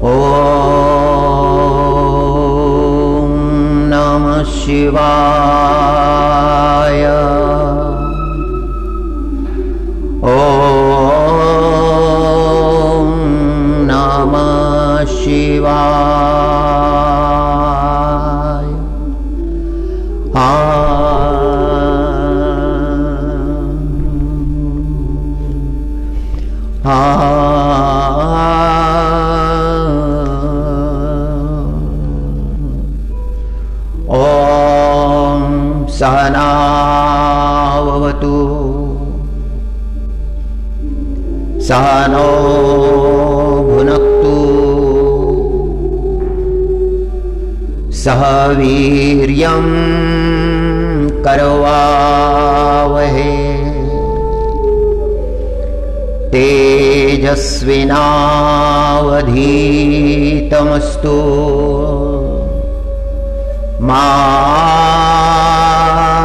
ॐ नमः शिवाय। ॐ नमः शिवाय। ॐ सहना भवतु सहनो भुनक्तु सह वीर्यं करवावहै तेजस्विनावधीतमस्तु मा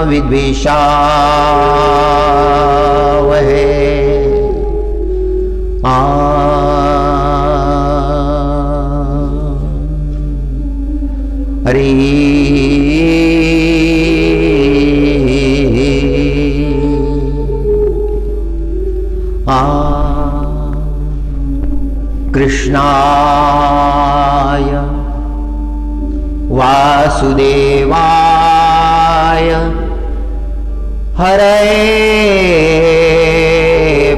विद्विषावहै। हरि कृष्णाय वासुदेवाय हरे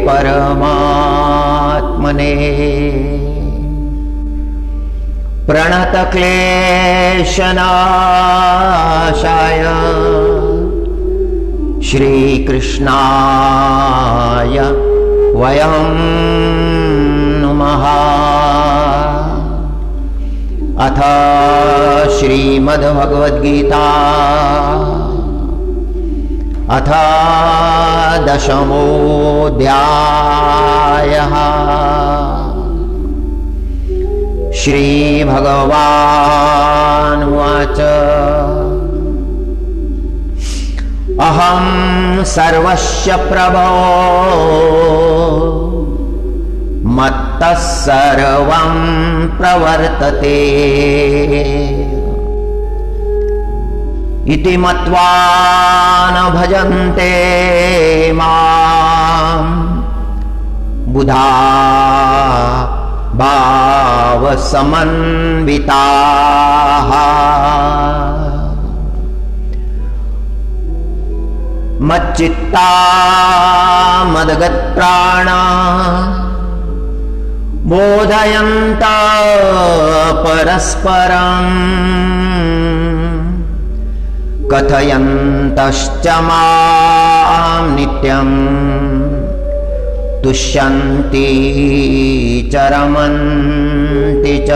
परमात्मने प्रणतक्लेशनाशाय श्रीकृष्णाय वयं नुमः। अथ श्रीमद्भगवद्गीता अथ दशमोऽध्यायः। श्रीभगवानुवाच अहं सर्वस्य प्रभो मत्तः सर्वं प्रवर्तते इति मत्वा न भजन्ते मां बुधा भावसमन्विताः। मच्चित्ता मद्गतप्राणा बोधयन्ता परस्परम् कथयन्तश्च मां नित्यं तुष्यन्ति च रमन्ति च।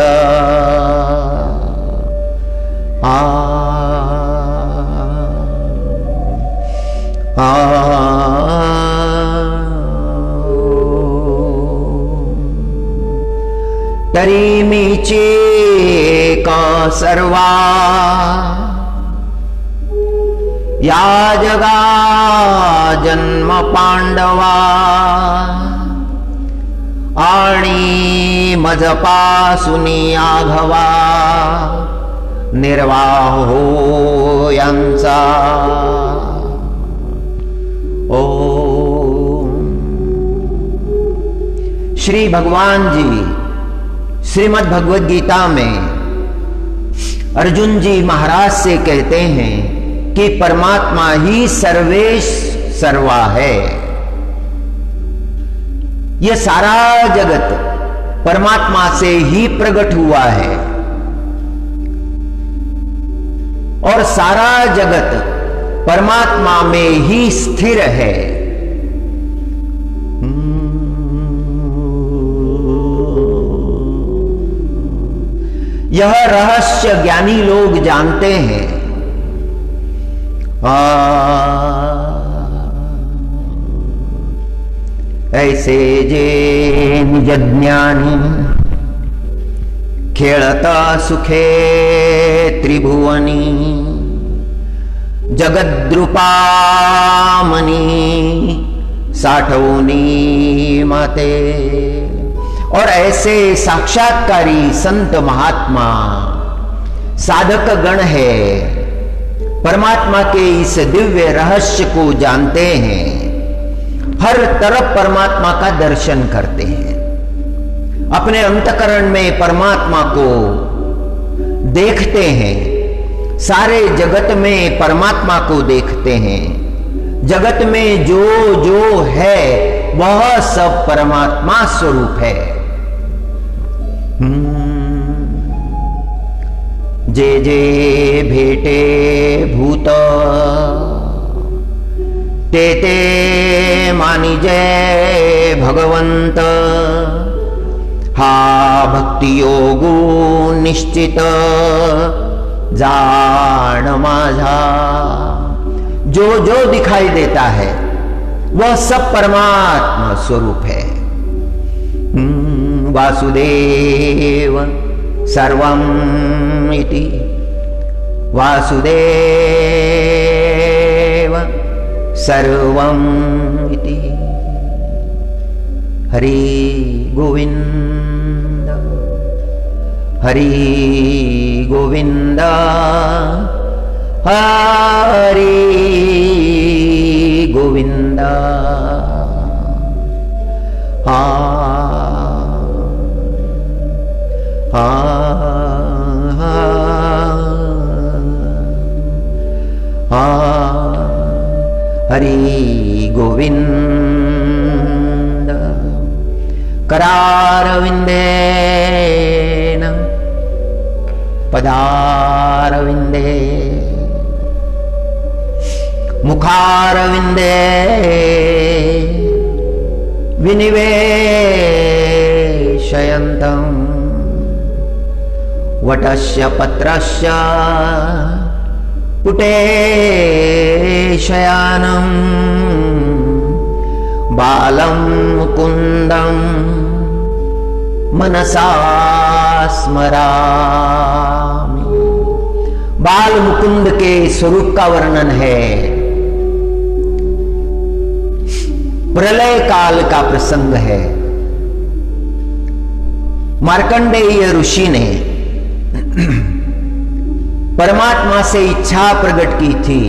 तरीमीचेका सर्वा या जगा जन्म पांडवा आणि मजपासुनी आघवा निर्वाहो यांचा। ओम श्री भगवान जी श्रीमद् भगवद गीता में अर्जुन जी महाराज से कहते हैं कि परमात्मा ही सर्वेश सर्वा है। यह सारा जगत परमात्मा से ही प्रकट हुआ है और सारा जगत परमात्मा में ही स्थिर है। यह रहस्य ज्ञानी लोग जानते हैं। ऐसे जे निज ज्ञानी खेळता सुखे त्रिभुवनी जगद्रूपामनी साठवणी माते और ऐसे साक्षात्कारी संत महात्मा साधक गण है, परमात्मा के इस दिव्य रहस्य को जानते हैं, हर तरफ परमात्मा का दर्शन करते हैं, अपने अंतकरण में परमात्मा को देखते हैं, सारे जगत में परमात्मा को देखते हैं। जगत में जो जो है वह सब परमात्मा स्वरूप है। जे जे भेटे भूत ते ते मानी जय भगवंत, हा भक्ति योगो निश्चित जान माझा। जो जो दिखाई देता है वह सब परमात्मा स्वरूप है। वासुदेव सर्वम इति, वासुदेव सर्वम इति। हरि गोविंद हरि गोविंद हरि गोविंद। हरि गोविंद। करारविंदेन पदारविंदे मुखारविंदे विनिवेशयन्तं वटस्य पत्रस्य पुटे शयानं बालं मुकुन्दं मनसा स्मरामि। बाल मुकुंद के स्वरूप का वर्णन है। प्रलय काल का प्रसंग है। मार्कंडेय ऋषि ने परमात्मा से इच्छा प्रकट की थी,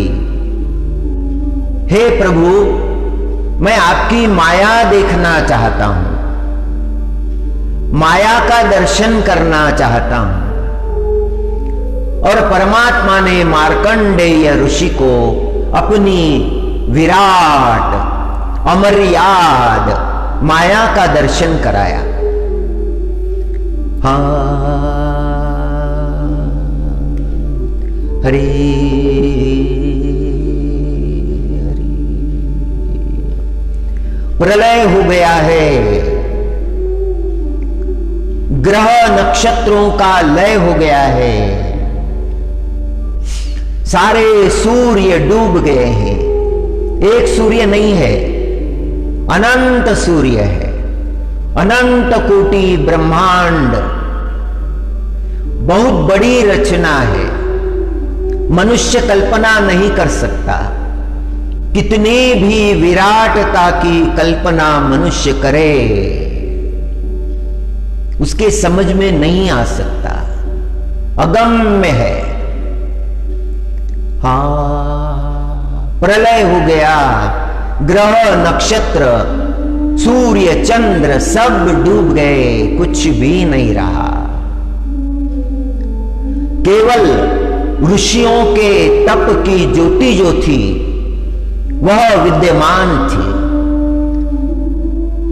हे प्रभु मैं आपकी माया देखना चाहता हूं, माया का दर्शन करना चाहता हूं। और परमात्मा ने मार्कंडेय ऋषि को अपनी विराट अमर्याद माया का दर्शन कराया। हरि हरि। प्रलय हो गया है, ग्रह नक्षत्रों का लय हो गया है, सारे सूर्य डूब गए हैं। एक सूर्य नहीं है, अनंत सूर्य है, अनंत कोटि ब्रह्मांड, बहुत बड़ी रचना है, मनुष्य कल्पना नहीं कर सकता। कितनी भी विराटता की कल्पना मनुष्य करे उसके समझ में नहीं आ सकता, अगम्य है। प्रलय हो गया, ग्रह नक्षत्र सूर्य चंद्र सब डूब गए, कुछ भी नहीं रहा। केवल ऋषियों के तप की ज्योति जो थी वह विद्यमान थी।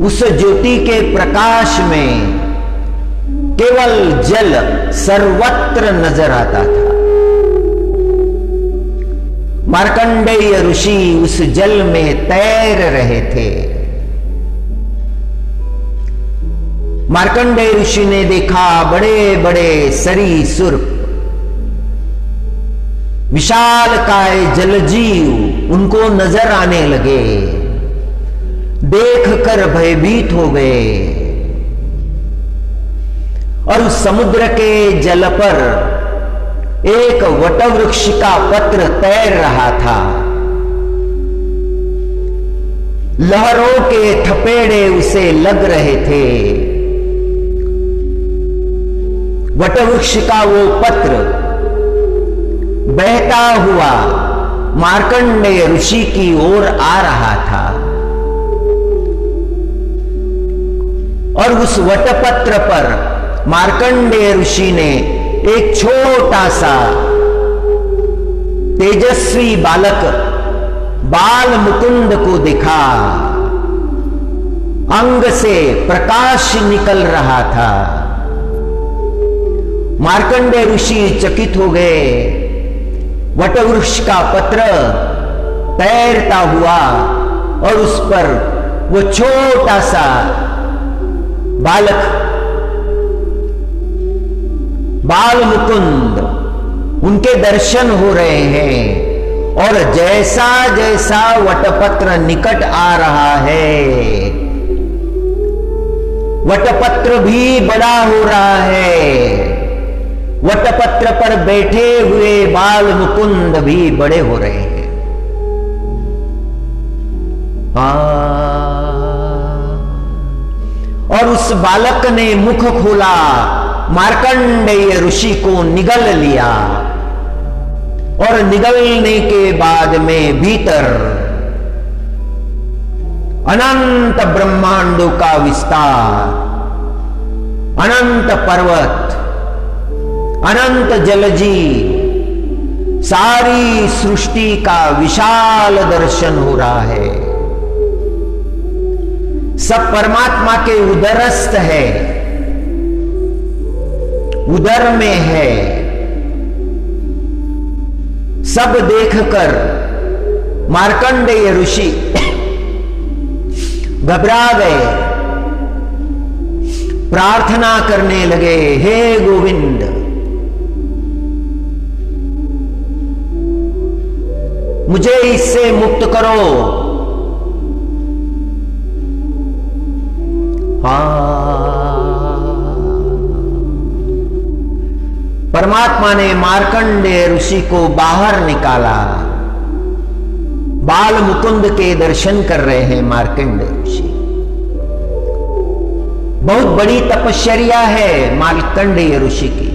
उस ज्योति के प्रकाश में केवल जल सर्वत्र नजर आता था। मार्कंडेय ऋषि उस जल में तैर रहे थे। मार्कंडेय ऋषि ने देखा बड़े बड़े सरीसृप, विशालकाय जलजीव उनको नजर आने लगे। देखकर भयभीत हो गए और उस समुद्र के जल पर एक वटवृक्ष का पत्र तैर रहा था। लहरों के थपेड़े उसे लग रहे थे। वटवृक्ष का वो पत्र बहता हुआ मार्कंडेय ऋषि की ओर आ रहा था और उस वटपत्र पर मार्कंडेय ऋषि ने एक छोटा सा तेजस्वी बालक बाल मुकुंद को देखा। अंग से प्रकाश निकल रहा था। मार्कंडेय ऋषि चकित हो गए। वटवृक्ष का पत्र तैरता हुआ और उस पर वो छोटा सा बालक बाल मुकुंद उनके दर्शन हो रहे हैं। और जैसा जैसा वटपत्र निकट आ रहा है, वटपत्र भी बड़ा हो रहा है। वटपत्र पर बैठे हुए बाल मुकुंद भी बड़े हो रहे हैं। और उस बालक ने मुख खोला, मार्कंडेय ऋषि को निगल लिया और निगलने के बाद में भीतर अनंत ब्रह्मांडों का विस्तार, अनंत पर्वत, अनंत जलजीव, सारी सृष्टि का विशाल दर्शन हो रहा है। सब परमात्मा के उदरस्थ है, उदर में है। सब देखकर मार्कंडेय ऋषि घबरा गए, प्रार्थना करने लगे, हे गोविंद, मुझे इससे मुक्त करो। परमात्मा ने मार्कंडेय ऋषि को बाहर निकाला। बाल मुकुंद के दर्शन कर रहे हैं मार्कंडेय ऋषि। बहुत बड़ी तपश्चर्या है मार्कंडेय ऋषि की,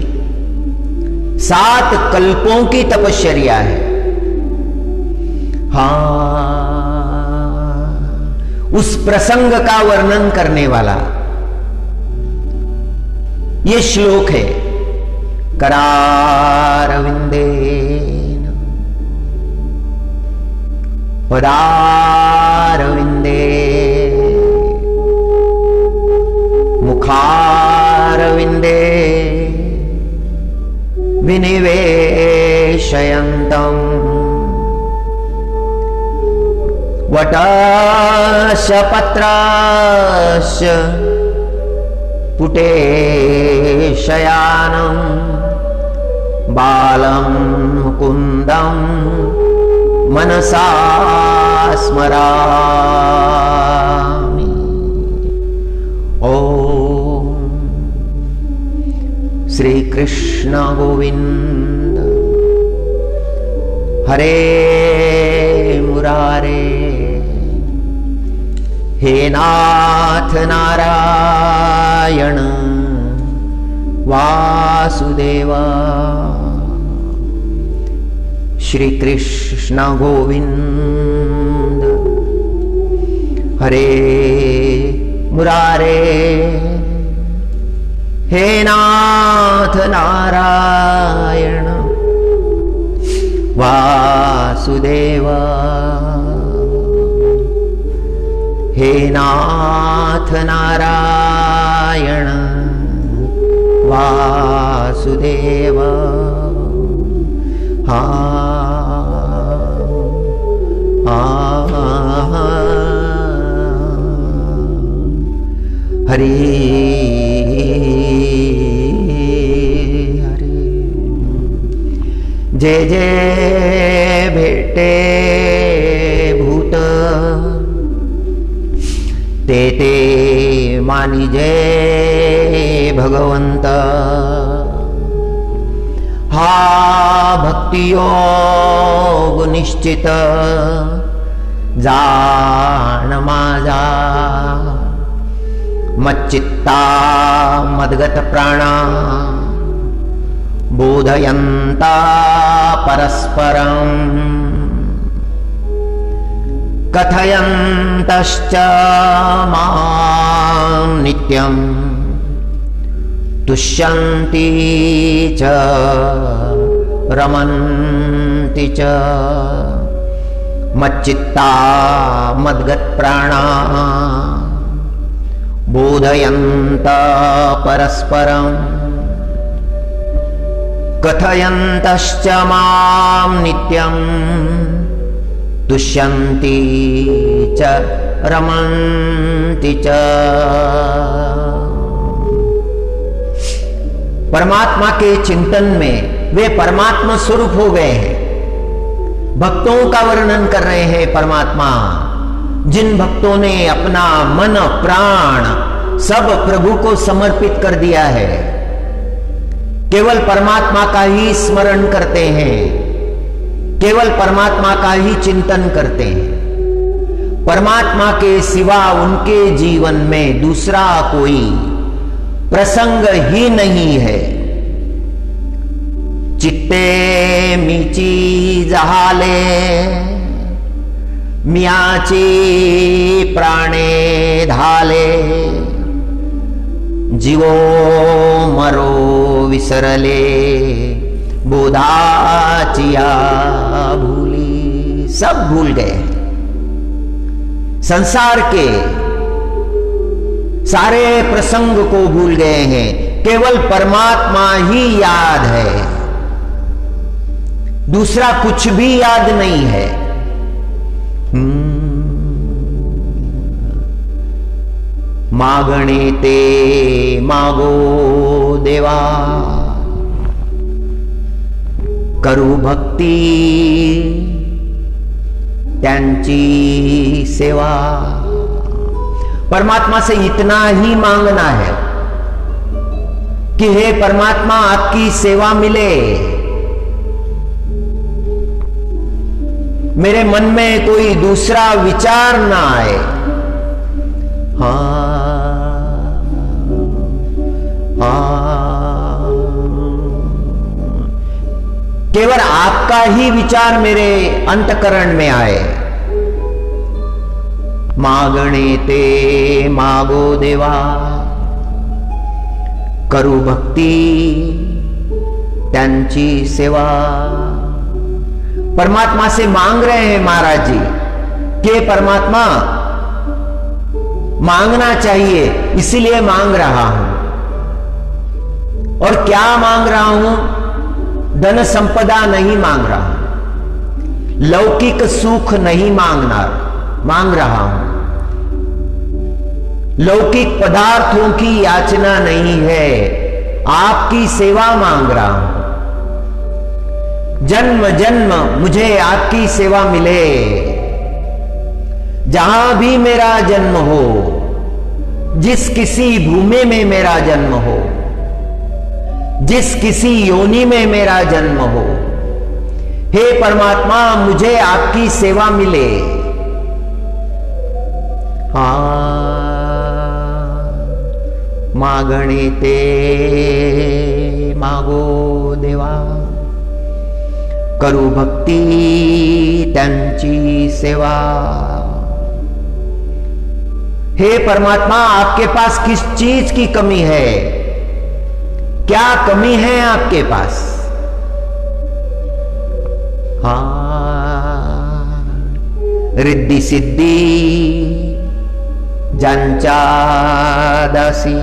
7 कल्पों की तपश्चर्या है। उस प्रसंग का वर्णन करने वाला ये श्लोक है। करारविंदेन पदारविंदे मुखारविंदे विनिवेशयन्तम् वटस्य पत्रस्य पुटे शयानम् बालं मुकुन्दं मनसा स्मरामि। ओम श्री कृष्ण गोविंद हरे मुरारे, हे नाथ नारायण वासुदेवा। श्री कृष्ण गोविंद हरे मुरारे, हे नाथ नारायण वासुदेवा। हे नाथ नारायण वासुदेवा। हरे हरे। जय जय भेटे भूत ते ते मानी जय भगवंत। हा भक्ति योग निश्चित जान माझा। मच्चित्ता मदगत प्राणा बोधयन्ता परस्परम् कथयन्तश्च मां नित्यं तुष्यन्ति च रमन्ति च मच्चित्ता मद्गत्प्राणा बोधयन्ता परस्परम् कथयन्तश्च मां नित्यं तुष्यन्ति च रमन्ति च। परमात्मा के चिंतन में वे परमात्मा स्वरूप हो गए हैं। भक्तों का वर्णन कर रहे हैं परमात्मा, जिन भक्तों ने अपना मन प्राण सब प्रभु को समर्पित कर दिया है, केवल परमात्मा का ही स्मरण करते हैं, केवल परमात्मा का ही चिंतन करते हैं। परमात्मा के सिवा उनके जीवन में दूसरा कोई प्रसंग ही नहीं है। चित्ते मीची जहाले मियाची प्राणे धाले जीवो मरो विसरले बोधाचिया भूली। सब भूल गए, संसार के सारे प्रसंग को भूल गए हैं, केवल परमात्मा ही याद है, दूसरा कुछ भी याद नहीं है। मागणे ते मागो देवा करू भक्ती त्यांची सेवा। परमात्मा से इतना ही मांगना है कि हे परमात्मा आपकी सेवा मिले, मेरे मन में कोई दूसरा विचार ना आए। केवल आपका ही विचार मेरे अंतकरण में आए। मागणे ते मागो देवा करू भक्ती त्यांची सेवा। परमात्मा से मांग रहे हैं महाराज जी कि परमात्मा मांगना चाहिए, इसीलिए मांग रहा हूं। और क्या मांग रहा हूं? धन संपदा नहीं मांग रहा हूं, लौकिक सुख नहीं मांग रहा हूं, लौकिक पदार्थों की याचना नहीं है, आपकी सेवा मांग रहा हूं। जन्म जन्म मुझे आपकी सेवा मिले, जहां भी मेरा जन्म हो, जिस किसी भूमि में मेरा जन्म हो, जिस किसी योनि में मेरा जन्म हो, हे परमात्मा मुझे आपकी सेवा मिले। मागणे ते मागो देवा करू भक्ती त्यांची सेवा। हे परमात्मा आपके पास किस चीज की कमी है? क्या कमी है आपके पास? रिद्धि सिद्धि ज्यांच्या दासी,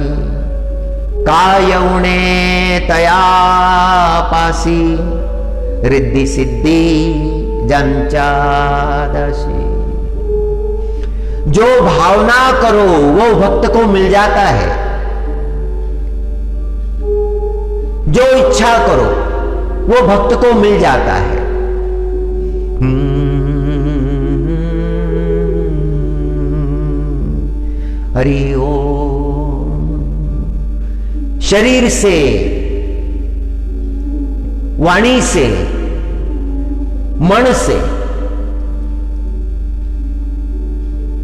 काय उणे तया पासी। रिद्धि सिद्धि ज्यांच्या दासी। जो भावना करो वो भक्त को मिल जाता है, जो इच्छा करो वो भक्त को मिल जाता है। हरि ओम। शरीर से, वाणी से, मन से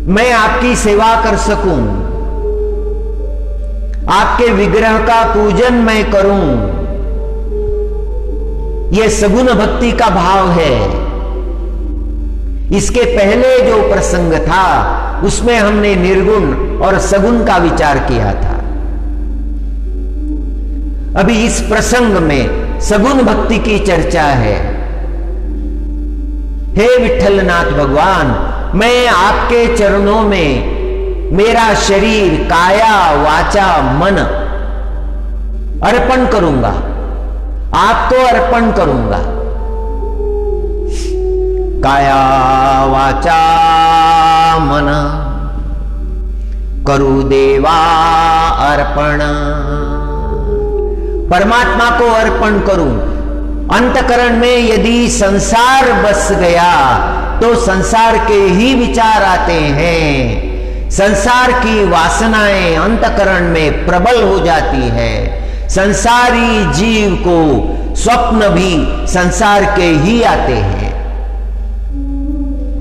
मैं आपकी सेवा कर सकूं, आपके विग्रह का पूजन मैं करूं, यह सगुण भक्ति का भाव है। इसके पहले जो प्रसंग था उसमें हमने निर्गुण और सगुण का विचार किया था। अभी इस प्रसंग में सगुण भक्ति की चर्चा है। हे विठ्ठलनाथ भगवान, मैं आपके चरणों में मेरा शरीर, काया, वाचा, मन अर्पण करूंगा, आपको अर्पण करूंगा। काया वाचा मन करु देवा अर्पण, परमात्मा को अर्पण करूं। अंतकरण में यदि संसार बस गया तो संसार के ही विचार आते हैं, संसार की वासनाएं अंतकरण में प्रबल हो जाती है। संसारी जीव को स्वप्न भी संसार के ही आते हैं।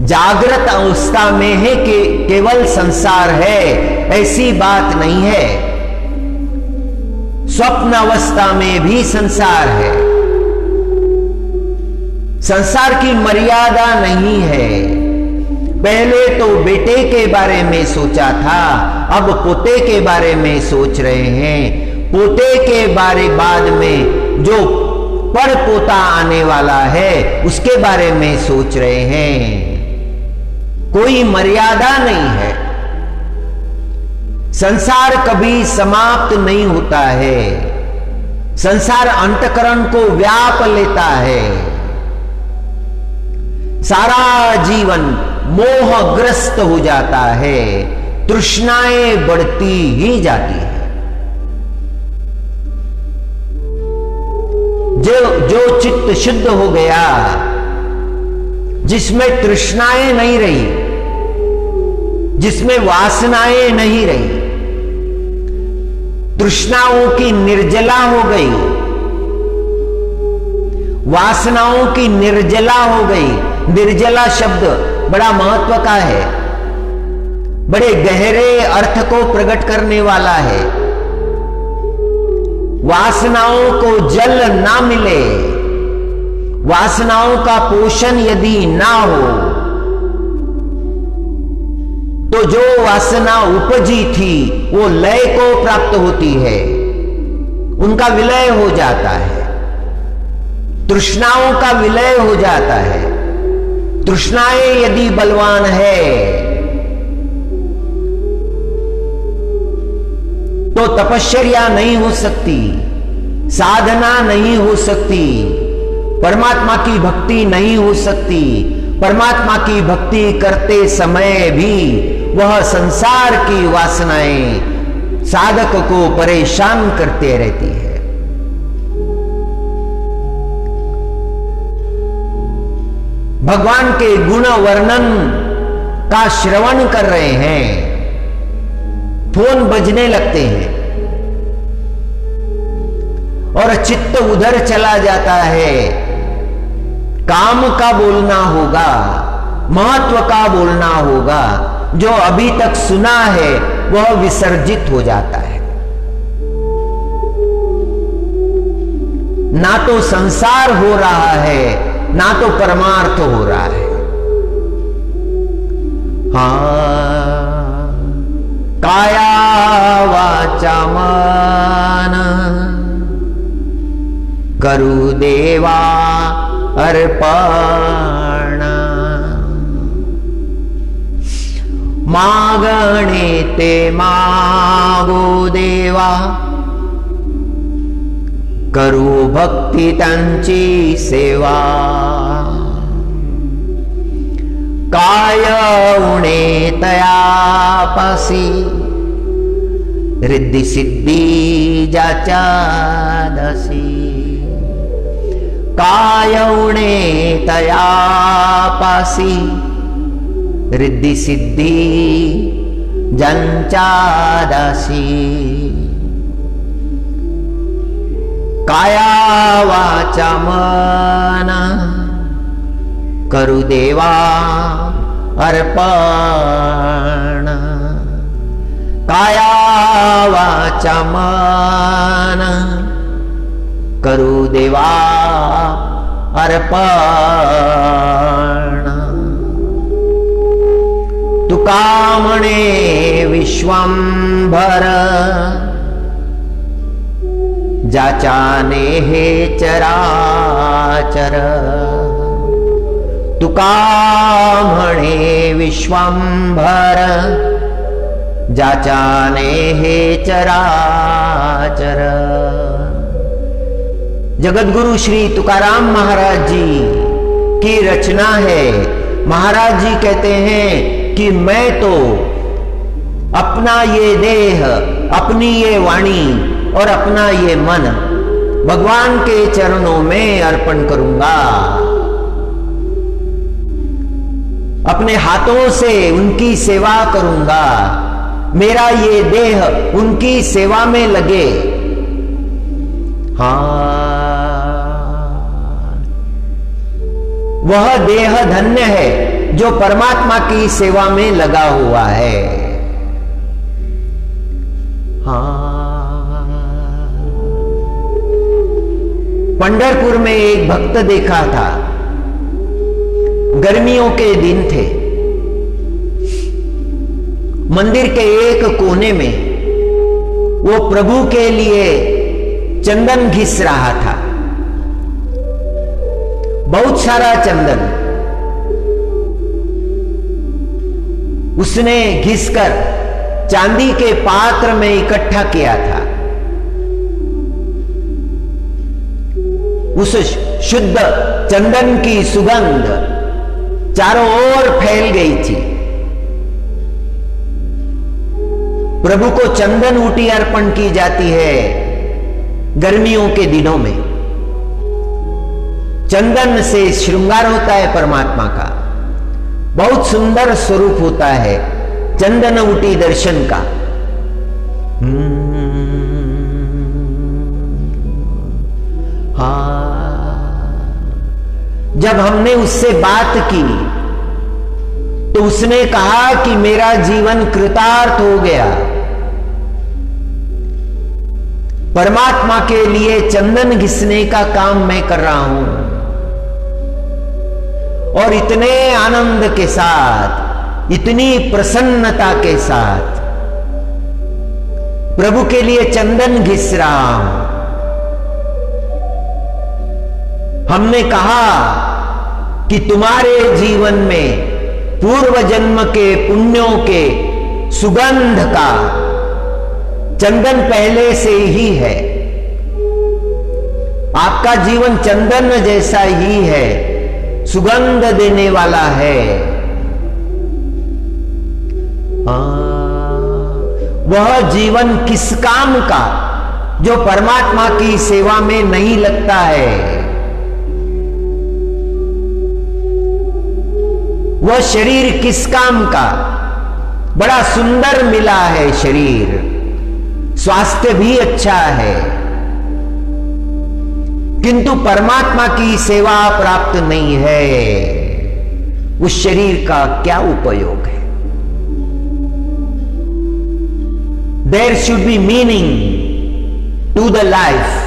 जागृत अवस्था में है कि केवल संसार है, ऐसी बात नहीं है। स्वप्न अवस्था में भी संसार है। संसार की मर्यादा नहीं है। पहले तो बेटे के बारे में सोचा था, अब पोते के बारे में सोच रहे हैं। पोते के बारे बाद में जो पर पोता आने वाला है उसके बारे में सोच रहे हैं। कोई मर्यादा नहीं है। संसार कभी समाप्त नहीं होता है। संसार अंतकरण को व्याप लेता है। सारा जीवन मोहग्रस्त हो जाता है, तृष्णाएं बढ़ती ही जाती है। जो चित्त शुद्ध हो गया, जिसमें तृष्णाएं नहीं रही, जिसमें वासनाएं नहीं रही, तृष्णाओं की निर्जला हो गई, वासनाओं की निर्जला हो गई। निर्जला शब्द बड़ा महत्व का है, बड़े गहरे अर्थ को प्रकट करने वाला है। वासनाओं को जल ना मिले, वासनाओं का पोषण यदि ना हो, तो जो वासना उपजी थी वो लय को प्राप्त होती है, उनका विलय हो जाता है। तृष्णाओं का विलय हो जाता है। तृष्णाएं यदि बलवान है तो तपश्चर्या नहीं हो सकती, साधना नहीं हो सकती, परमात्मा की भक्ति नहीं हो सकती। परमात्मा की भक्ति करते समय भी वह संसार की वासनाएं साधक को परेशान करते रहती है। भगवान के गुण वर्णन का श्रवण कर रहे हैं, फोन बजने लगते हैं और चित्त उधर चला जाता है। काम का बोलना होगा, महत्व का बोलना होगा, जो अभी तक सुना है वह विसर्जित हो जाता है। ना तो संसार हो रहा है, ना तो परमार्थ हो रहा है। हाँ, काया वाचा मन करु देवा अर्पण, मागणे ते मागो देवा, करू भक्ती त्यांची सेवा। काय उणे तयापासी, रिद्धी सिद्धी ज्याच्या दासी। काय उणे तयापासी, रिद्धी सिद्धी ज्यांच्या दासी। काया वाचा मन करु देवा अर्पण, काया वाचा मन करु देवा अर्पण। तुका म्हणे विश्वंभर, जाचाने हे चराचर। तुका म्हणे विश्वंभर, जाचाने हे चराचर। जगतगुरु श्री तुकाराम महाराज जी की रचना है। महाराज जी कहते हैं कि मैं तो अपना ये देह, अपनी ये वाणी और अपना ये मन भगवान के चरणों में अर्पण करूंगा। अपने हाथों से उनकी सेवा करूंगा। मेरा ये देह उनकी सेवा में लगे। वह देह धन्य है जो परमात्मा की सेवा में लगा हुआ है। पंढरपुर में एक भक्त देखा था। गर्मियों के दिन थे। मंदिर के एक कोने में वो प्रभु के लिए चंदन घिस रहा था। बहुत सारा चंदन उसने घिसकर चांदी के पात्र में इकट्ठा किया था। उस शुद्ध चंदन की सुगंध चारों ओर फैल गई थी। प्रभु को चंदन ऊटी अर्पण की जाती है गर्मियों के दिनों में। चंदन से श्रृंगार होता है परमात्मा का। बहुत सुंदर स्वरूप होता है चंदन ऊटी दर्शन का। जब हमने उससे बात की तो उसने कहा कि मेरा जीवन कृतार्थ हो गया। परमात्मा के लिए चंदन घिसने का काम मैं कर रहा हूं और इतने आनंद के साथ, इतनी प्रसन्नता के साथ प्रभु के लिए चंदन घिस रहा हूं। हमने कहा कि तुम्हारे जीवन में पूर्व जन्म के पुण्यों के सुगंध का चंदन पहले से ही है। आपका जीवन चंदन जैसा ही है, सुगंध देने वाला है। वह जीवन किस काम का जो परमात्मा की सेवा में नहीं लगता है। वह शरीर किस काम का। बड़ा सुंदर मिला है शरीर, स्वास्थ्य भी अच्छा है, किंतु परमात्मा की सेवा प्राप्त नहीं है। उस शरीर का क्या उपयोग है। There should be meaning to the life.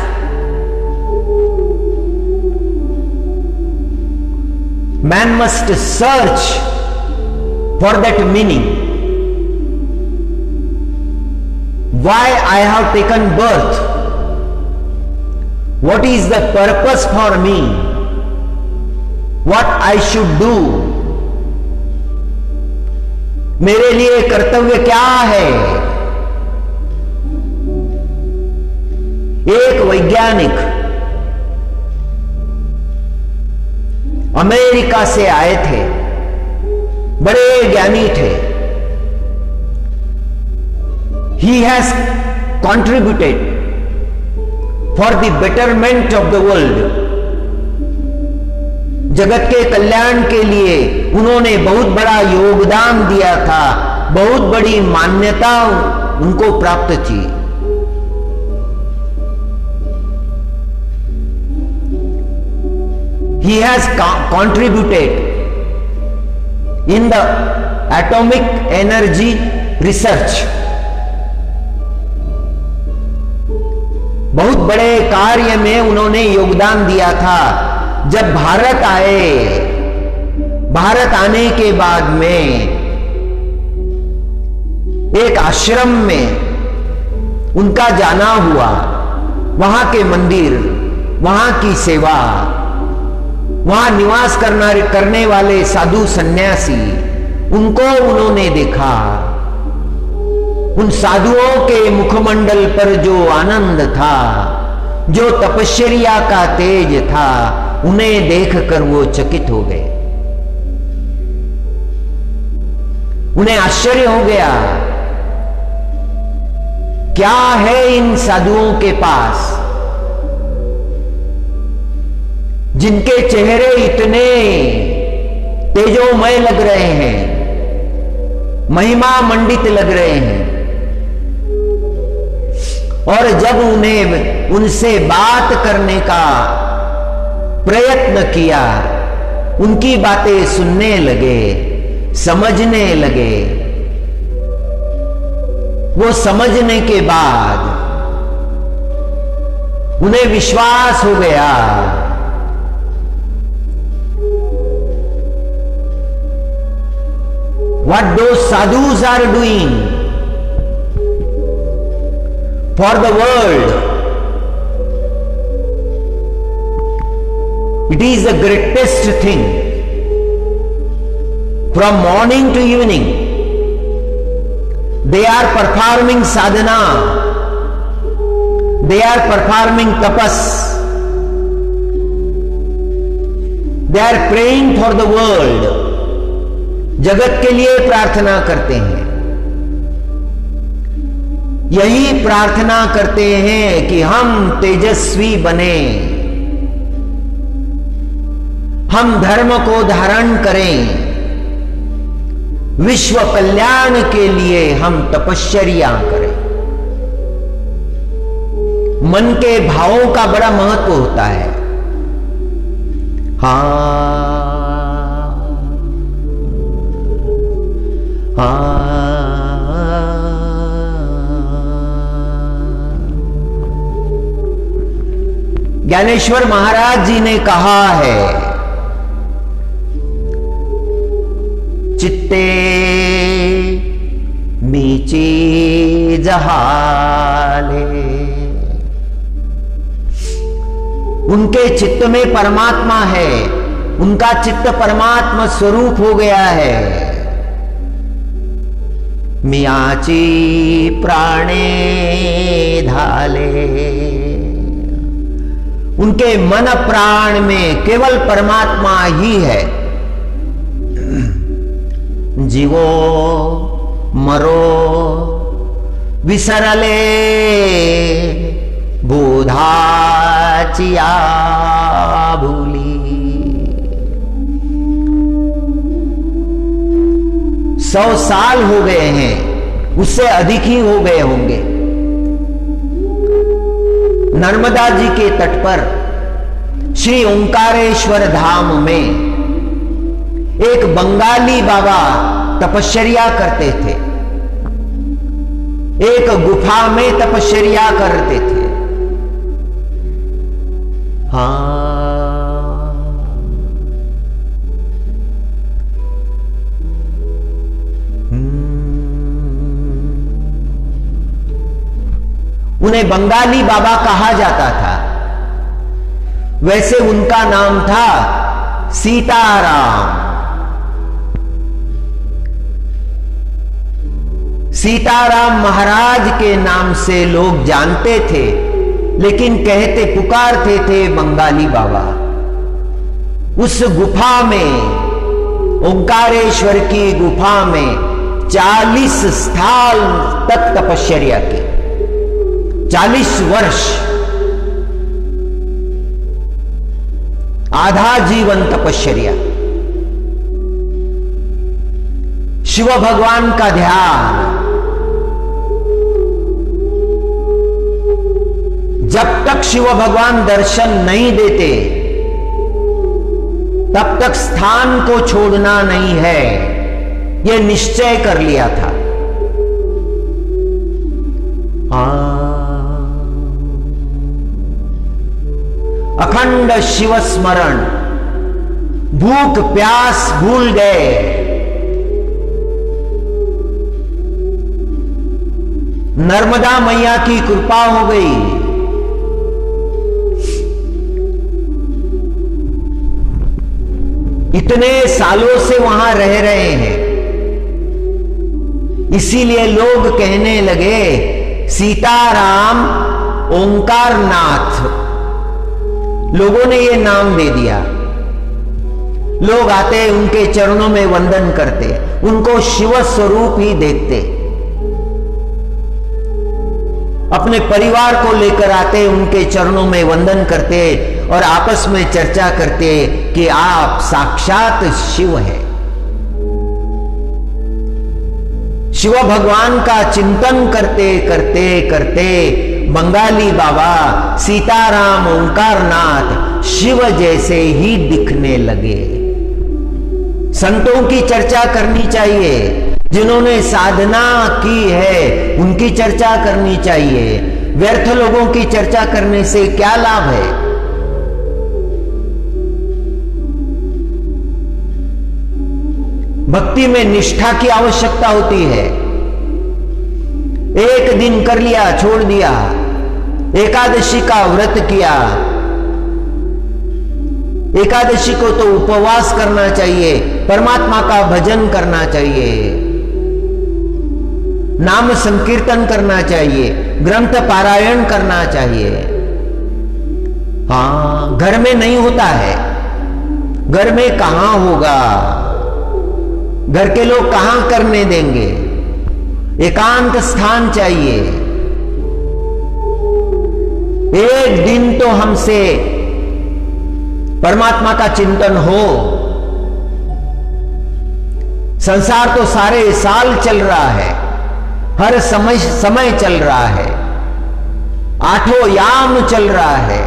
Man must search for that meaning. Why I have taken birth? What is the purpose for me? What I should do? मेरे लिए कर्तव्य क्या है। एक वैज्ञानिक अमेरिका से आए थे, बड़े ज्ञानी थे। He has contributed for the betterment of the world. जगत के कल्याण के लिए उन्होंने बहुत बड़ा योगदान दिया था, बहुत बड़ी मान्यता उनको प्राप्त थी। He has contributed in the atomic energy research. बहुत बड़े कार्य में उन्होंने योगदान दिया था। जब भारत आए, भारत आने के बाद में एक आश्रम में उनका जाना हुआ, वहां के मंदिर, वहां की सेवा, वहां निवास करने वाले साधु सन्यासी, उनको उन्होंने देखा। उन साधुओं के मुखमंडल पर जो आनंद था, जो तपश्चर्या का तेज था, उन्हें देखकर वो चकित हो गए। उन्हें आश्चर्य हो गया, क्या है इन साधुओं के पास, जिनके चेहरे इतने तेजोमय लग रहे हैं, महिमा मंडित लग रहे हैं। और जब उन्हें उनसे बात करने का प्रयत्न किया, उनकी बातें सुनने लगे, समझने लगे, वो समझने के बाद उन्हें विश्वास हो गया what those sadhus are doing for the world, it is the greatest thing. From morning to evening they are performing sadhana, they are performing tapas, they are praying for the world, जगत के लिए प्रार्थना करते हैं। यही प्रार्थना करते हैं कि हम तेजस्वी बने, हम धर्म को धारण करें, विश्व कल्याण के लिए हम तपश्चर्या करें। मन के भावों का बड़ा महत्व होता है। ज्ञानेश्वर महाराज जी ने कहा है, चित्ते मीची जहाले, उनके चित्त में परमात्मा है, उनका चित्त परमात्मा स्वरूप हो गया है। मियाची प्राणे धाले, उनके मन प्राण में केवल परमात्मा ही है। जीवो मरो विसरले बोधाचिया भूली। 100 साल हो गए हैं, उससे अधिक ही हो गए होंगे। नर्मदा जी के तट पर श्री ओंकारेश्वर धाम में एक बंगाली बाबा तपश्चर्या करते थे, एक गुफा में तपश्चर्या करते थे। उन्हें बंगाली बाबा कहा जाता था। वैसे उनका नाम था सीताराम। सीताराम महाराज के नाम से लोग जानते थे, लेकिन कहते पुकारते थे बंगाली बाबा। उस गुफा में, ओंकारेश्वर की गुफा में 40 साल तक तपश्चर्या की। 40 वर्ष, आधा जीवन तपश्चर्या, शिव भगवान का ध्यान। जब तक शिव भगवान दर्शन नहीं देते, तब तक स्थान को छोड़ना नहीं है, यह निश्चय कर लिया था। अखंड शिव स्मरण, भूख प्यास भूल गए। नर्मदा मैया की कृपा हो गई। इतने सालों से वहां रह रहे हैं, इसीलिए लोग कहने लगे सीताराम ओंकार नाथ। लोगों ने ये नाम दे दिया। लोग आते, उनके चरणों में वंदन करते, उनको शिव स्वरूप ही देखते। अपने परिवार को लेकर आते, उनके चरणों में वंदन करते और आपस में चर्चा करते कि आप साक्षात शिव हैं। शिव भगवान का चिंतन करते करते करते बंगाली बाबा सीताराम ओंकारनाथ शिव जैसे ही दिखने लगे। संतों की चर्चा करनी चाहिए, जिन्होंने साधना की है उनकी चर्चा करनी चाहिए। व्यर्थ लोगों की चर्चा करने से क्या लाभ है? भक्ति में निष्ठा की आवश्यकता होती है। एक दिन कर लिया, छोड़ दिया, एकादशी का व्रत किया। एकादशी को तो उपवास करना चाहिए, परमात्मा का भजन करना चाहिए, नाम संकीर्तन करना चाहिए, ग्रंथ पारायण करना चाहिए। हाँ, घर में नहीं होता है। घर में कहां होगा? घर के लोग कहां करने देंगे? एकांत स्थान चाहिए। एक दिन तो हमसे परमात्मा का चिंतन हो। संसार तो सारे साल चल रहा है, हर समय चल रहा है, आठों याम चल रहा है,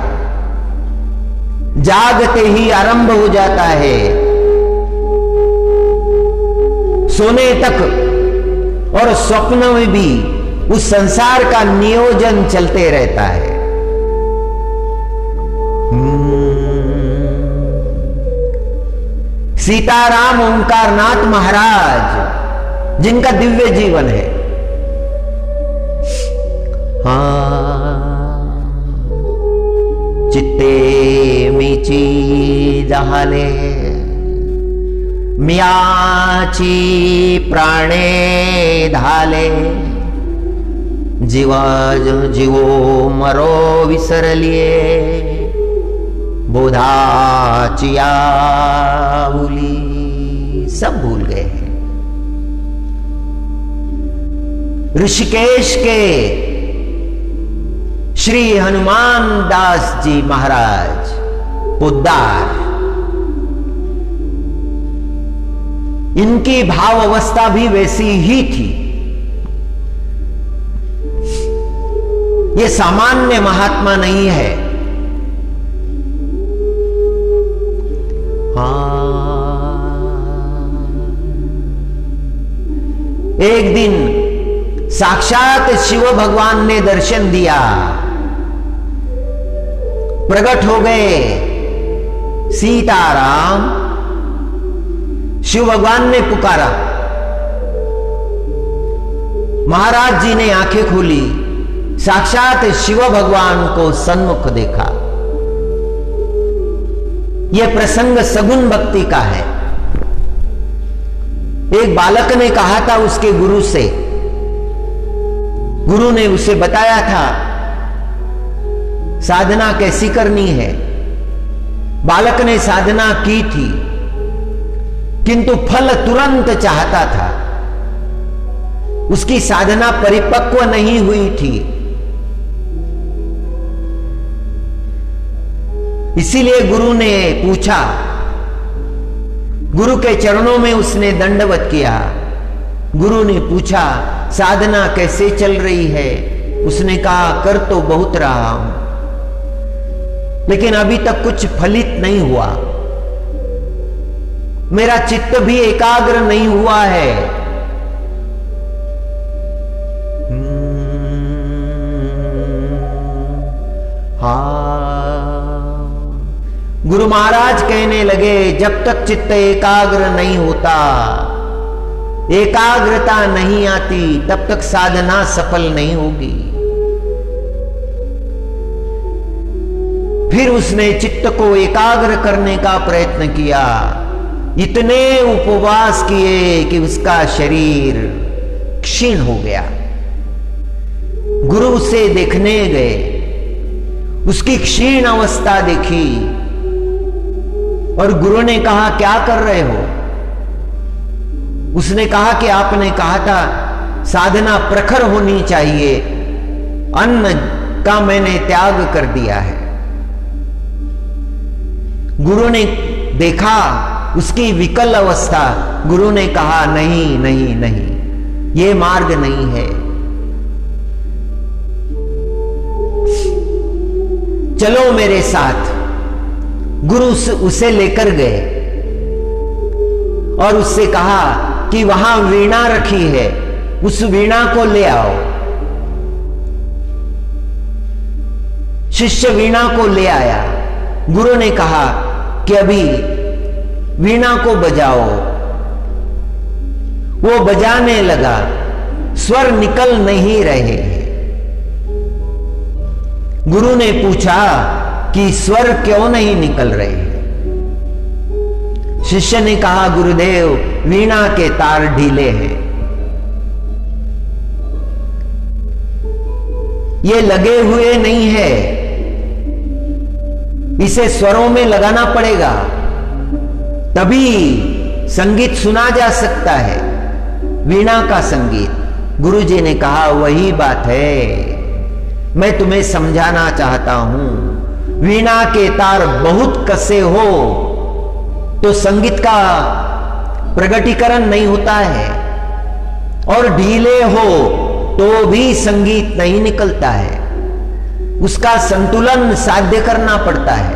जागते ही आरंभ हो जाता है, सोने तक और स्वप्न में भी उस संसार का नियोजन चलते रहता है। सीताराम ओंकारनाथ महाराज जिनका दिव्य जीवन है, चित्ते मीची जहाले मियाची प्राणे धाले, जीवा जीवो मरो विसरलिये, बोधाची आहुली सब भूल गए हैं। ऋषिकेश के श्री हनुमान दास जी महाराज पोद्दार, इनकी भाव अवस्था भी वैसी ही थी। ये सामान्य महात्मा नहीं है। एक दिन साक्षात शिव भगवान ने दर्शन दिया, प्रकट हो गए सीताराम। शिव भगवान ने पुकारा, महाराज जी ने आंखें खोली, साक्षात शिव भगवान को सन्मुख देखा। यह प्रसंग सगुण भक्ति का है। एक बालक ने कहा था उसके गुरु से, गुरु ने उसे बताया था साधना कैसी करनी है। बालक ने साधना की थी, किंतु फल तुरंत चाहता था। उसकी साधना परिपक्व नहीं हुई थी। इसीलिए गुरु ने पूछा, गुरु के चरणों में उसने दंडवत किया। गुरु ने पूछा साधना कैसे चल रही है? उसने कहा कर तो बहुत रहा हूं, लेकिन अभी तक कुछ फलित नहीं हुआ। मेरा चित्त भी एकाग्र नहीं हुआ है। हाँ, गुरु महाराज कहने लगे, जब तक चित्त एकाग्र नहीं होता, एकाग्रता नहीं आती, तब तक साधना सफल नहीं होगी। फिर उसने चित्त को एकाग्र करने का प्रयत्न किया, इतने उपवास किए कि उसका शरीर क्षीण हो गया। गुरु उसे देखने गए, उसकी क्षीण अवस्था देखी और गुरु ने कहा, क्या कर रहे हो? उसने कहा कि आपने कहा था साधना प्रखर होनी चाहिए, अन्न का मैंने त्याग कर दिया है। गुरु ने देखा उसकी विकल अवस्था, गुरु ने कहा, नहीं नहीं नहीं, ये मार्ग नहीं है। चलो मेरे साथ। गुरु उसे लेकर गए और उससे कहा कि वहां वीणा रखी है, उस वीणा को ले आओ। शिष्य वीणा को ले आया। गुरु ने कहा कि अभी वीणा को बजाओ। वो बजाने लगा, स्वर निकल नहीं रहे। गुरु ने पूछा कि स्वर क्यों नहीं निकल रहे? शिष्य ने कहा, गुरुदेव, वीणा के तार ढीले हैं, ये लगे हुए नहीं है, इसे स्वरों में लगाना पड़ेगा, तभी संगीत सुना जा सकता है, वीणा का संगीत। गुरुजी ने कहा, वही बात है, मैं तुम्हें समझाना चाहता हूं। वीणा के तार बहुत कसे हो तो संगीत का प्रगटीकरण नहीं होता है, और ढीले हो तो भी संगीत नहीं निकलता है। उसका संतुलन साध्य करना पड़ता है,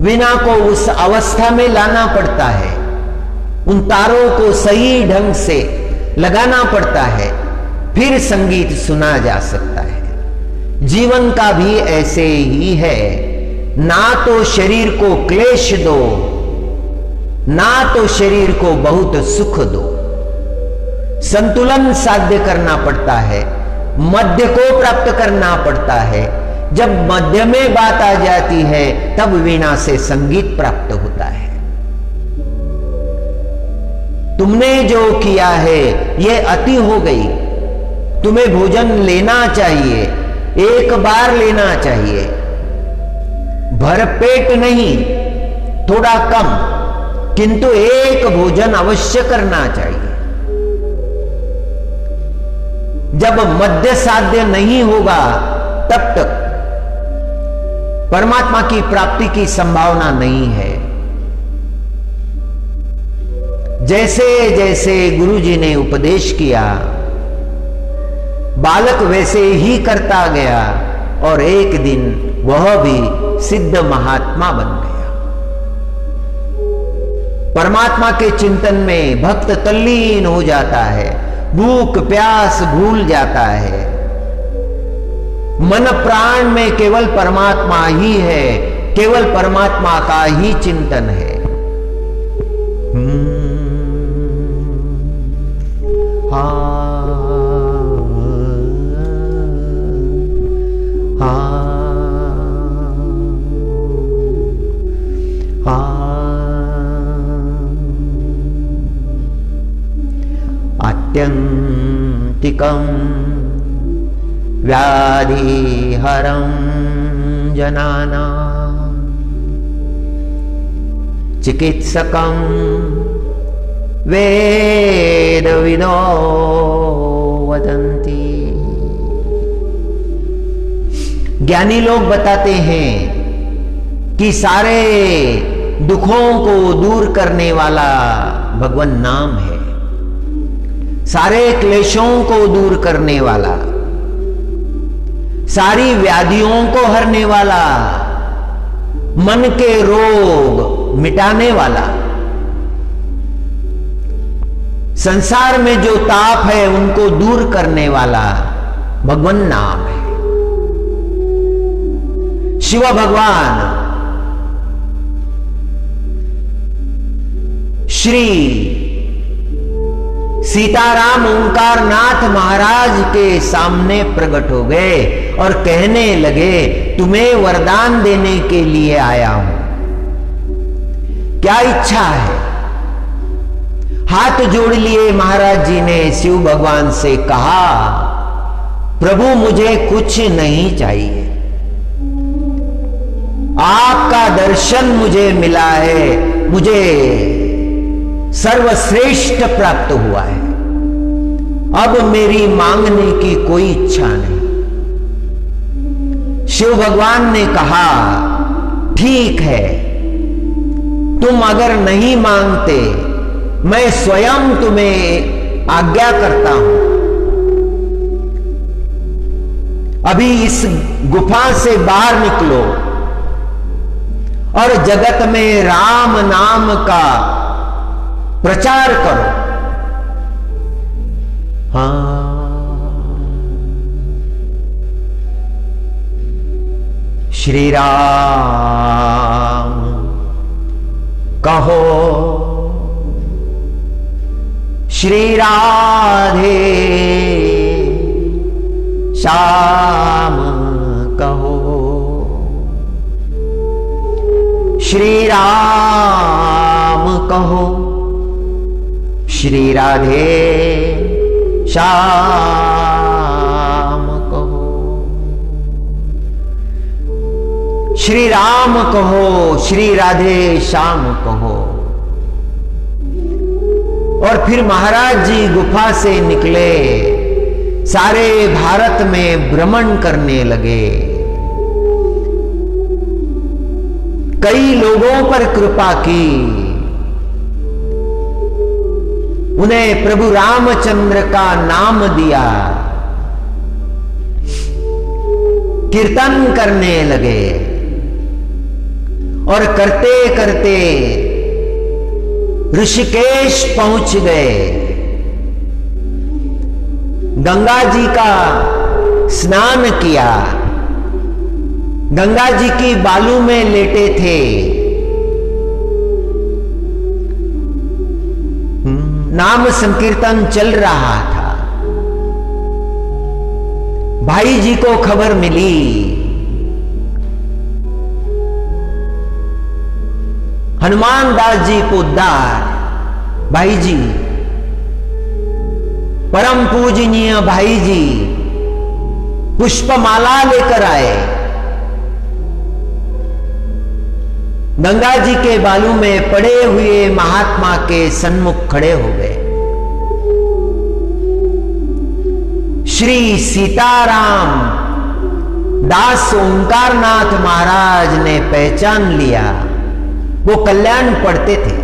वीणा को उस अवस्था में लाना पड़ता है, उन तारों को सही ढंग से लगाना पड़ता है, फिर संगीत सुना जा सकता है। जीवन का भी ऐसे ही है, ना तो शरीर को क्लेश दो, ना तो शरीर को बहुत सुख दो। संतुलन साध्य करना पड़ता है, मध्य को प्राप्त करना पड़ता है। जब मध्य में बात आ जाती है, तब वीणा से संगीत प्राप्त होता है। तुमने जो किया है यह अति हो गई। तुम्हें भोजन लेना चाहिए, एक बार लेना चाहिए, भरपेट नहीं, थोड़ा कम, किंतु एक भोजन अवश्य करना चाहिए। जब मध्य साध्य नहीं होगा, तब तक परमात्मा की प्राप्ति की संभावना नहीं है। जैसे जैसे गुरुजी ने उपदेश किया, बालक वैसे ही करता गया और एक दिन वह भी सिद्ध महात्मा बन गया। परमात्मा के चिंतन में भक्त तल्लीन हो जाता है, भूख प्यास भूल जाता है, मन प्राण में केवल परमात्मा ही है, केवल परमात्मा का ही चिंतन है। आत्यंतिकं व्याधिहरं जनानां चिकित्सकं वेदविदो वदन्ति। ज्ञानी लोग बताते हैं कि सारे दुखों को दूर करने वाला भगवान नाम है, सारे क्लेशों को दूर करने वाला, सारी व्याधियों को हरने वाला, मन के रोग मिटाने वाला, संसार में जो ताप है उनको दूर करने वाला भगवान नाम है। शिव भगवान श्री सीताराम ओंकारनाथ महाराज के सामने प्रकट हो गए और कहने लगे, तुम्हें वरदान देने के लिए आया हूं, क्या इच्छा है? हाथ जोड़ लिए महाराज जी ने शिव भगवान से कहा, प्रभु मुझे कुछ नहीं चाहिए, आपका दर्शन मुझे मिला है, मुझे सर्वश्रेष्ठ प्राप्त हुआ है, अब मेरी मांगने की कोई इच्छा नहीं। शिव भगवान ने कहा, ठीक है, तुम अगर नहीं मांगते मैं स्वयं तुम्हें आज्ञा करता हूं, अभी इस गुफा से बाहर निकलो और जगत में राम नाम का प्रचार करो। श्री राम कहो, श्री राधे श्याम कहो, श्री राम कहो, श्री राधे श्याम कहो, श्री राम कहो, श्री राधे श्याम कहो। और फिर महाराज जी गुफा से निकले, सारे भारत में भ्रमण करने लगे, कई लोगों पर कृपा की, उन्हें प्रभु रामचंद्र का नाम दिया, कीर्तन करने लगे और करते करते ऋषिकेश पहुंच गए। गंगा जी का स्नान किया, गंगा जी की बालू में लेटे थे, नाम संकीर्तन चल रहा था। भाई जी को खबर मिली, हनुमान दास जी पोद्दार भाई जी, परम पूजनीय भाई जी पुष्पमाला लेकर आए, गंगा जी के बालू में पड़े हुए महात्मा के सन्मुख खड़े हो गए। श्री सीताराम दास ओंकारनाथ महाराज ने पहचान लिया, वो कल्याण पढ़ते थे,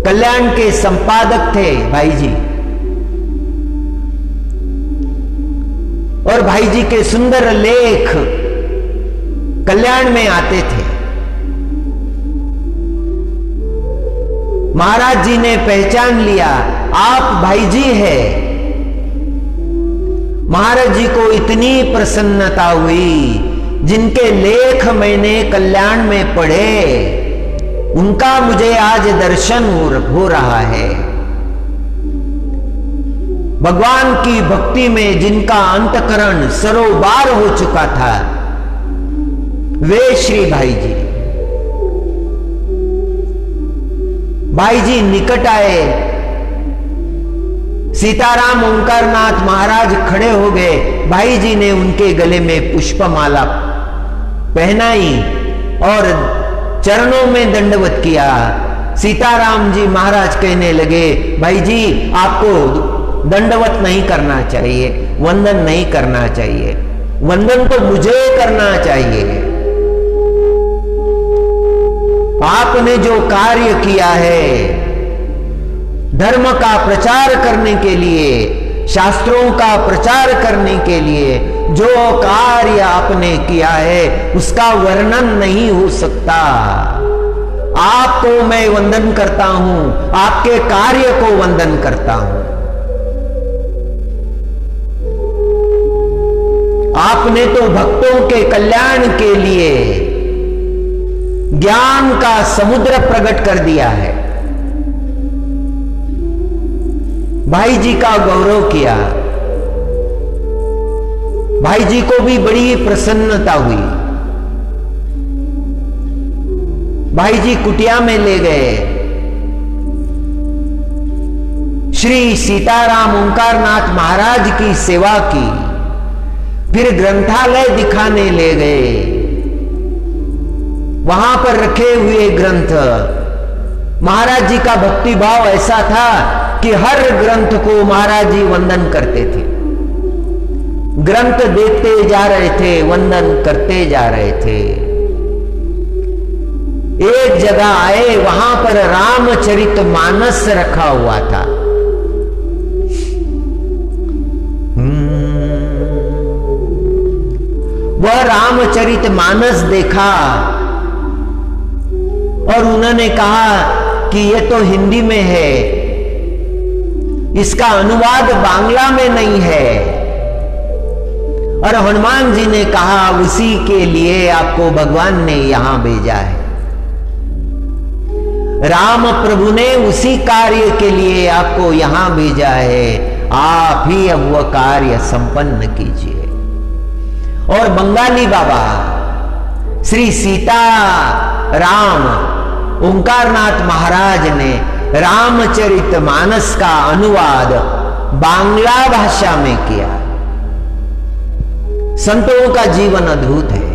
कल्याण के संपादक थे भाई जी, और भाई जी के सुंदर लेख कल्याण में आते थे। महाराज जी ने पहचान लिया, आप भाई जी हैं। महाराज जी को इतनी प्रसन्नता हुई, जिनके लेख मैंने कल्याण में पढ़े उनका मुझे आज दर्शन हो रहा है। भगवान की भक्ति में जिनका अंतकरण सरोबार हो चुका था, वे श्री भाई जी। भाई जी निकट आए, सीताराम ओंकारनाथ महाराज खड़े हो गए, भाई जी ने उनके गले में पुष्पमाला पहनाई और चरणों में दंडवत किया। सीताराम जी महाराज कहने लगे, भाई जी आपको दंडवत नहीं करना चाहिए, वंदन नहीं करना चाहिए, वंदन तो मुझे करना चाहिए। आपने जो कार्य किया है, धर्म का प्रचार करने के लिए, शास्त्रों का प्रचार करने के लिए जो कार्य आपने किया है, उसका वर्णन नहीं हो सकता। आपको मैं वंदन करता हूं, आपके कार्य को वंदन करता हूं। आपने तो भक्तों के कल्याण के लिए ज्ञान का समुद्र प्रकट कर दिया है। भाई जी का गौरव किया। भाई जी को भी बड़ी प्रसन्नता हुई। भाई जी कुटिया में ले गए। श्री सीताराम ओंकारनाथ महाराज की सेवा की। फिर ग्रंथालय दिखाने ले गए। वहां पर रखे हुए ग्रंथ, महाराज जी का भक्ति भाव ऐसा था कि हर ग्रंथ को महाराज जी वंदन करते थे। ग्रंथ देखते जा रहे थे, वंदन करते जा रहे थे। एक जगह आए, वहां पर रामचरितमानस रखा हुआ था। वह रामचरितमानस देखा और उन्होंने कहा कि यह तो हिंदी में है, इसका अनुवाद बांग्ला में नहीं है। और हनुमान जी ने कहा उसी के लिए आपको भगवान ने यहां भेजा है। राम प्रभु ने उसी कार्य के लिए आपको यहां भेजा है। आप ही अब वह कार्य संपन्न कीजिए। और बंगाली बाबा श्री सीता राम ओंकारनाथ महाराज ने रामचरितमानस का अनुवाद बांग्ला भाषा में किया। संतों का जीवन अद्भुत है।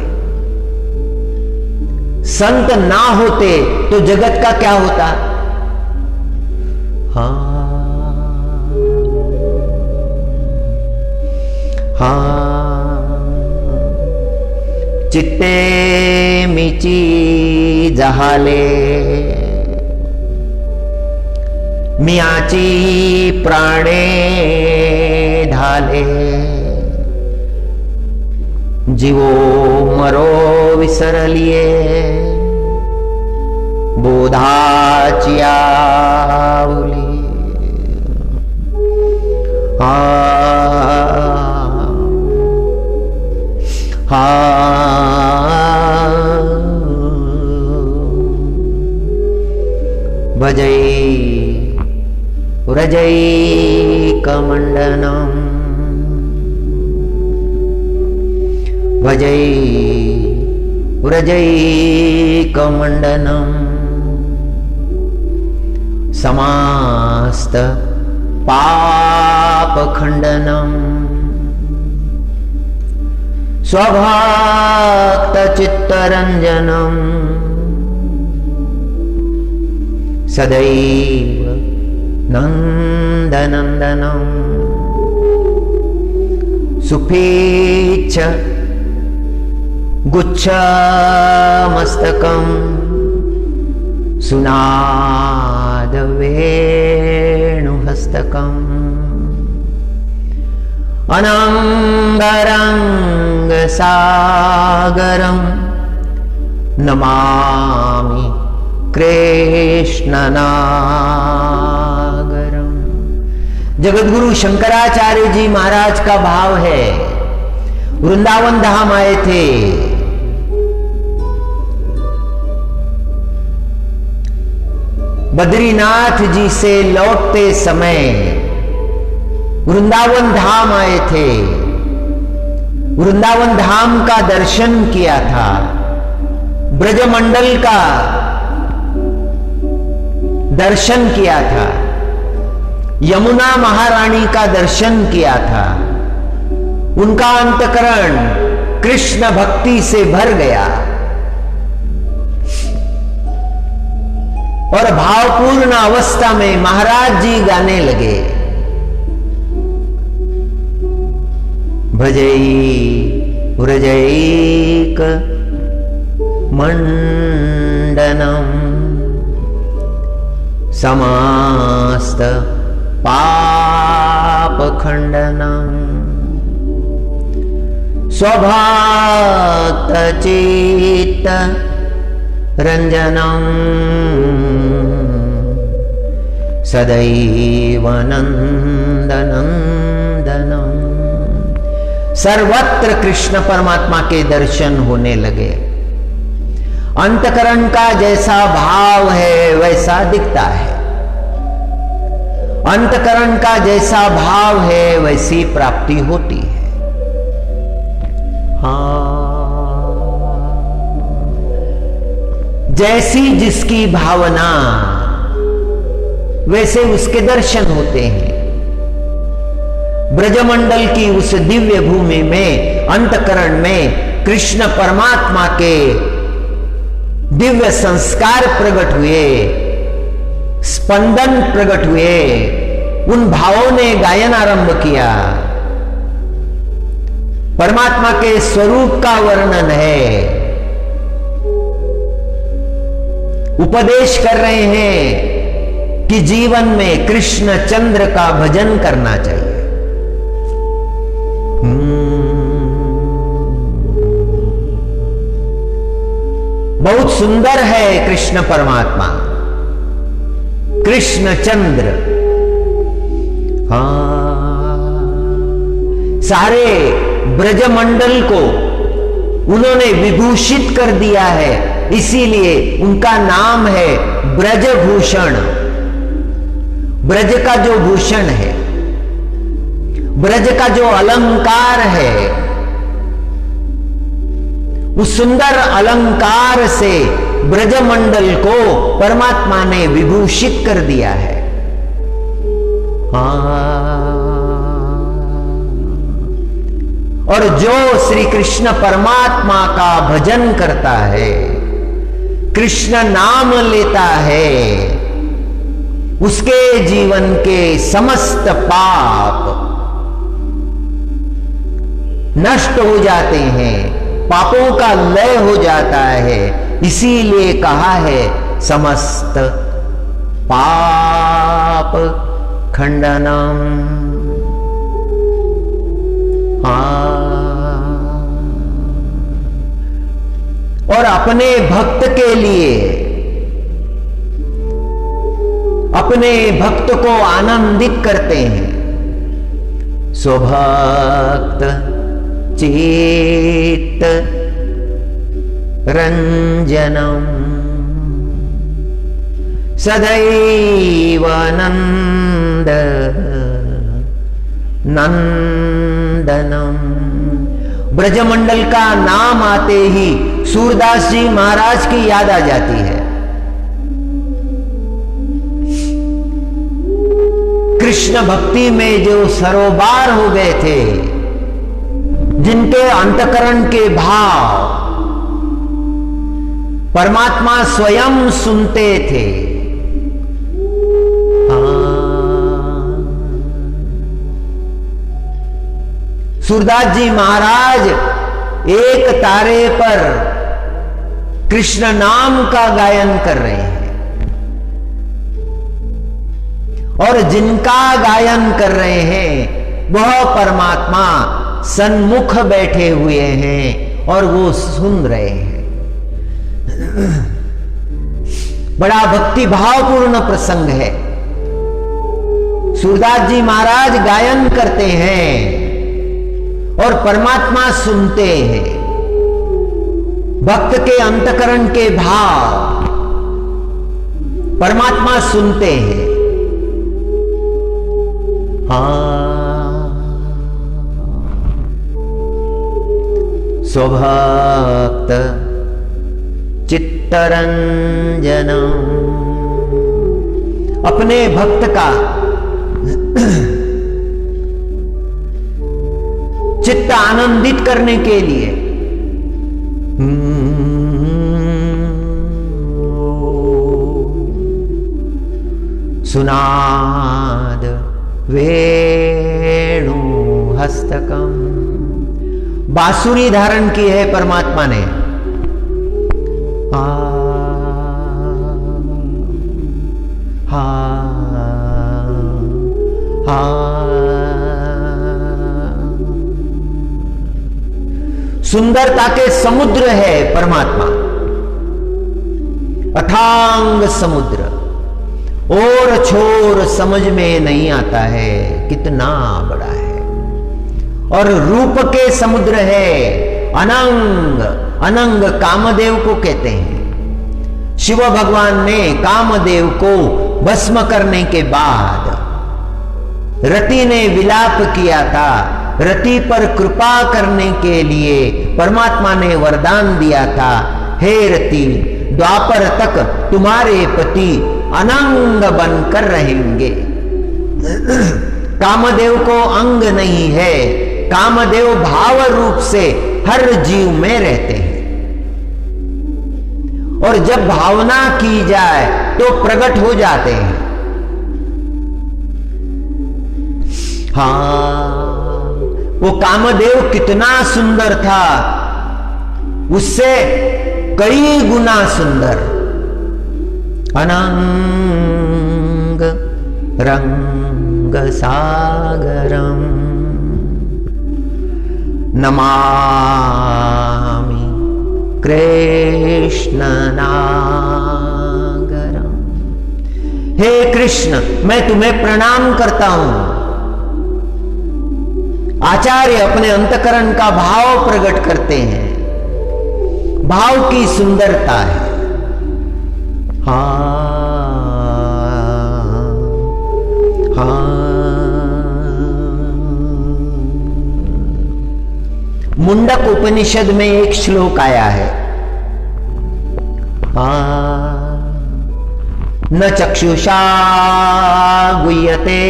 संत ना होते तो जगत का क्या होता? चित्ते मिची जहाले मियाची प्राणे ढाले जीवो मरो विसरलिए बोधाचिया भजै व्रजै कमंडनम भजै व्रजै कमंडनम समास्त पाप खंडनम स्वभक्त चित्तरंजनम सदैव नंदनंदनम सुफेच्छ गुच्छमस्तकं सुनाद वेणुहस्तकम् अनंगरंग सागरं नमामि कृष्णनागरम। जगतगुरु शंकराचार्य जी महाराज का भाव है, वृंदावन धाम आए थे। बद्रीनाथ जी से लौटते समय वृंदावन धाम आए थे। वृंदावन धाम का दर्शन किया था, ब्रजमंडल का दर्शन किया था, यमुना महारानी का दर्शन किया था। उनका अंतकरण कृष्ण भक्ति से भर गया और भावपूर्ण अवस्था में महाराज जी गाने लगे, भजै व्रजैक मंडनम समास्त पाप खंडनम स्वभक्त चित्त रंजनम सदैव नंदनंदनम। सर्वत्र कृष्ण परमात्मा के दर्शन होने लगे। अंतकरण का जैसा भाव है वैसा दिखता है। अंतकरण का जैसा भाव है वैसी प्राप्ति होती है। जैसी जिसकी भावना वैसे उसके दर्शन होते हैं। ब्रजमंडल की उस दिव्य भूमि में, अंतकरण में कृष्ण परमात्मा के दिव्य संस्कार प्रकट हुए, स्पंदन प्रकट हुए, उन भावों ने गायन आरंभ किया। परमात्मा के स्वरूप का वर्णन है, उपदेश कर रहे हैं कि जीवन में कृष्ण चंद्र का भजन करना चाहिए। बहुत सुंदर है कृष्ण परमात्मा, कृष्ण चंद्र। सारे ब्रजमंडल को उन्होंने विभूषित कर दिया है, इसीलिए उनका नाम है ब्रजभूषण। ब्रज का जो भूषण है, ब्रज का जो अलंकार है, उस सुंदर अलंकार से ब्रजमंडल को परमात्मा ने विभूषित कर दिया है। और जो श्री कृष्ण परमात्मा का भजन करता है, कृष्ण नाम लेता है, उसके जीवन के समस्त पाप नष्ट हो जाते हैं, पापों का लय हो जाता है। इसीलिए कहा है समस्त पाप खंडनम। और अपने भक्त के लिए, अपने भक्त को आनंदित करते हैं। स्वभक्त चित्त रंजनम सदैव नंद नंदनम। ब्रजमंडल का नाम आते ही सूरदास जी महाराज की याद आ जाती है। कृष्ण भक्ति में जो सरोबार हो गए थे, जिनके अंतकरण के भाव परमात्मा स्वयं सुनते थे। सूरदास जी महाराज एक तारे पर कृष्ण नाम का गायन कर रहे हैं, और जिनका गायन कर रहे हैं वह परमात्मा सन्मुख बैठे हुए हैं और वो सुन रहे हैं। बड़ा भक्ति भावपूर्ण प्रसंग है। सूरदास जी महाराज गायन करते हैं और परमात्मा सुनते हैं। भक्त के अंतकरण के भाव परमात्मा सुनते हैं। स्वभक्त चित्तरंजनम। अपने भक्त का चित्त आनंदित करने के लिए सुनाद वेणु हस्तकम। बांसुरी धारण की है परमात्मा ने। सुंदरता के समुद्र है परमात्मा, अथांग समुद्र, और छोर समझ में नहीं आता है कितना बड़ा है। और रूप के समुद्र है, अनंग। अनंग कामदेव को कहते हैं। शिव भगवान ने कामदेव को भस्म करने के बाद रति ने विलाप किया था। रति पर कृपा करने के लिए परमात्मा ने वरदान दिया था, हे रति, द्वापर तक तुम्हारे पति अनंग बनकर रहेंगे। कामदेव को अंग नहीं है, कामदेव भाव रूप से हर जीव में रहते हैं, और जब भावना की जाए तो प्रकट हो जाते हैं। हाँ, वो कामदेव कितना सुंदर था, उससे कई गुना सुंदर। अनंग रंग सागरम नमामि कृष्ण नागरम। हे कृष्ण, मैं तुम्हें प्रणाम करता हूं। आचार्य अपने अंतकरण का भाव प्रकट करते हैं, भाव की सुंदरता है। हाँ हाँ। मुंडक उपनिषद में एक श्लोक आया है, न चक्षुषा गुह्यते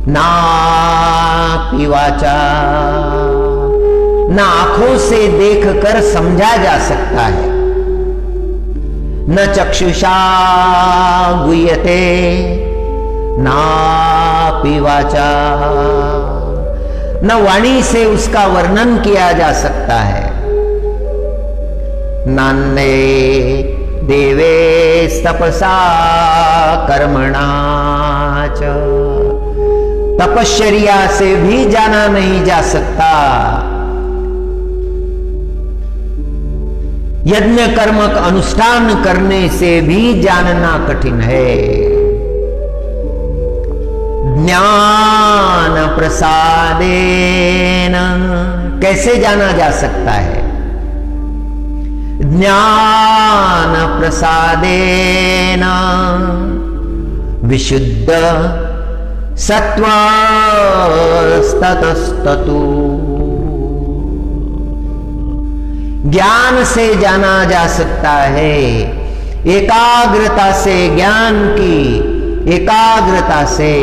नापि वाचा, न आंखों से देखकर समझा जा सकता है। न चक्षुषा गुह्यते नापि वाचा, न वाणी से उसका वर्णन किया जा सकता है। नान्ये देवे तपसा कर्मणा च, तपश्चर्या से भी जाना नहीं जा सकता। यज्ञ कर्मक अनुष्ठान करने से भी जानना कठिन है। ज्ञान प्रसादेन कैसे जाना जा सकता है? ज्ञान प्रसादेन विशुद्ध सत्वस्ततस्ततु, ज्ञान से जाना जा सकता है। एकाग्रता से, ज्ञान की एकाग्रता से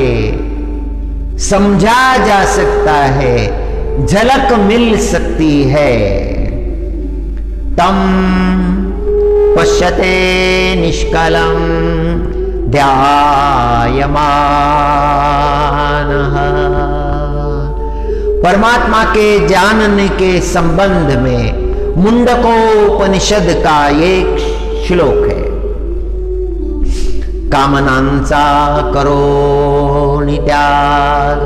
समझा जा सकता है, झलक मिल सकती है। तम पश्यते निष्कलम ध्यायमानः। परमात्मा के जानने के संबंध में मुंडकोपनिषद का एक श्लोक है। कामनांचा करो त्याग,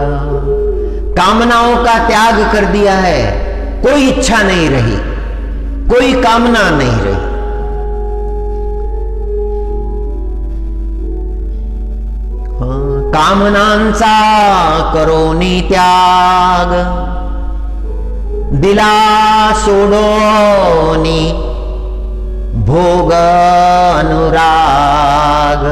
कामनाओं का त्याग कर दिया है, कोई इच्छा नहीं रही, कोई कामना नहीं रही। कामनांचा करो त्याग, दिला सोडोनी भोग अनुराग।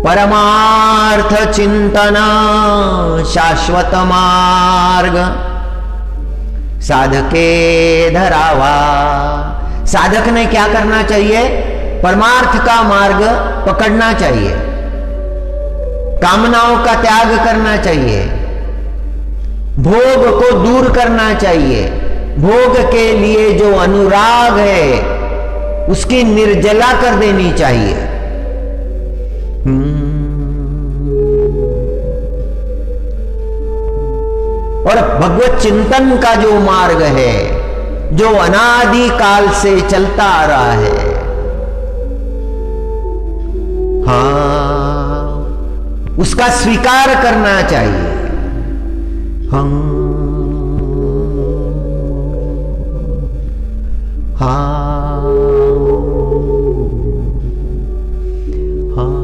परमार्थ चिंतन शाश्वत मार्ग साधके धरावा। साधक ने क्या करना चाहिए? परमार्थ का मार्ग पकड़ना चाहिए, कामनाओं का त्याग करना चाहिए, भोग को दूर करना चाहिए। भोग के लिए जो अनुराग है उसकी निर्जला कर देनी चाहिए। और भगवत चिंतन का जो मार्ग है, जो अनादि काल से चलता आ रहा है, हाँ, उसका स्वीकार करना चाहिए। हम हाँ हाँ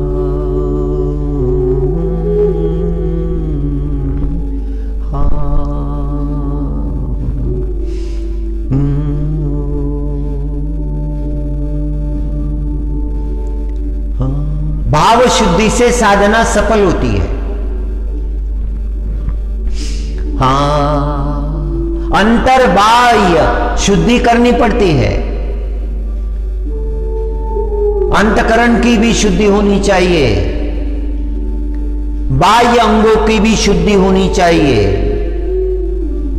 हाँ शुद्धि से साधना सफल होती है। हाँ, अंतर बाह्य शुद्धि करनी पड़ती है। अंतकरण की भी शुद्धि होनी चाहिए, बाह्य अंगों की भी शुद्धि होनी चाहिए।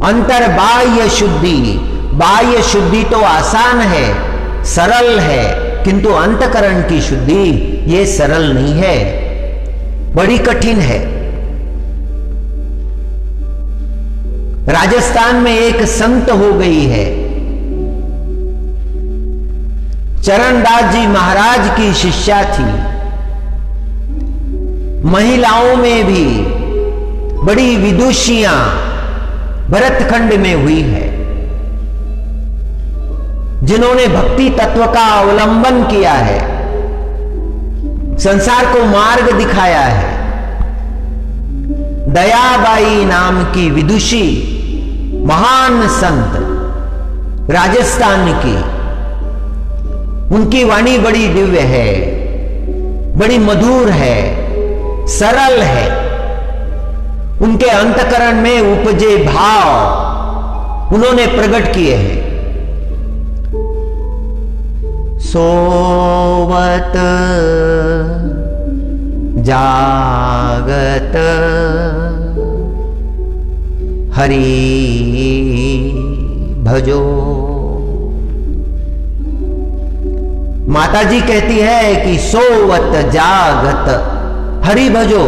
अंतर बाह्य शुद्धि, बाह्य शुद्धि तो आसान है, सरल है, किंतु अंतकरण की शुद्धि ये सरल नहीं है, बड़ी कठिन है। राजस्थान में एक संत हो गई है, चरणदास जी महाराज की शिष्या थी। महिलाओं में भी बड़ी विदुषियां भरतखंड में हुई है, जिन्होंने भक्ति तत्व का अवलंबन किया है, संसार को मार्ग दिखाया है। दयाबाई नाम की विदुषी महान संत राजस्थान की, उनकी वाणी बड़ी दिव्य है, बड़ी मधुर है, सरल है। उनके अंतकरण में उपजे भाव उन्होंने प्रकट किए हैं। सोवत जागत हरि भजो। माताजी कहती है कि सोवत जागत हरि भजो,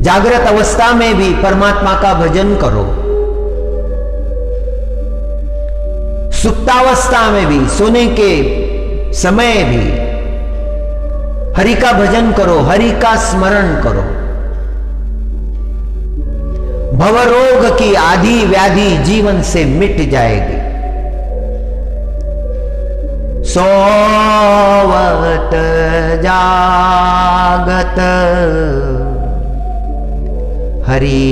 जागृत अवस्था में भी परमात्मा का भजन करो, सुप्तावस्था में भी, सोने के समय भी हरि का भजन करो, हरि का स्मरण करो। भवरोग की आदि व्याधि जीवन से मिट जाएगी। सोवत जागत हरि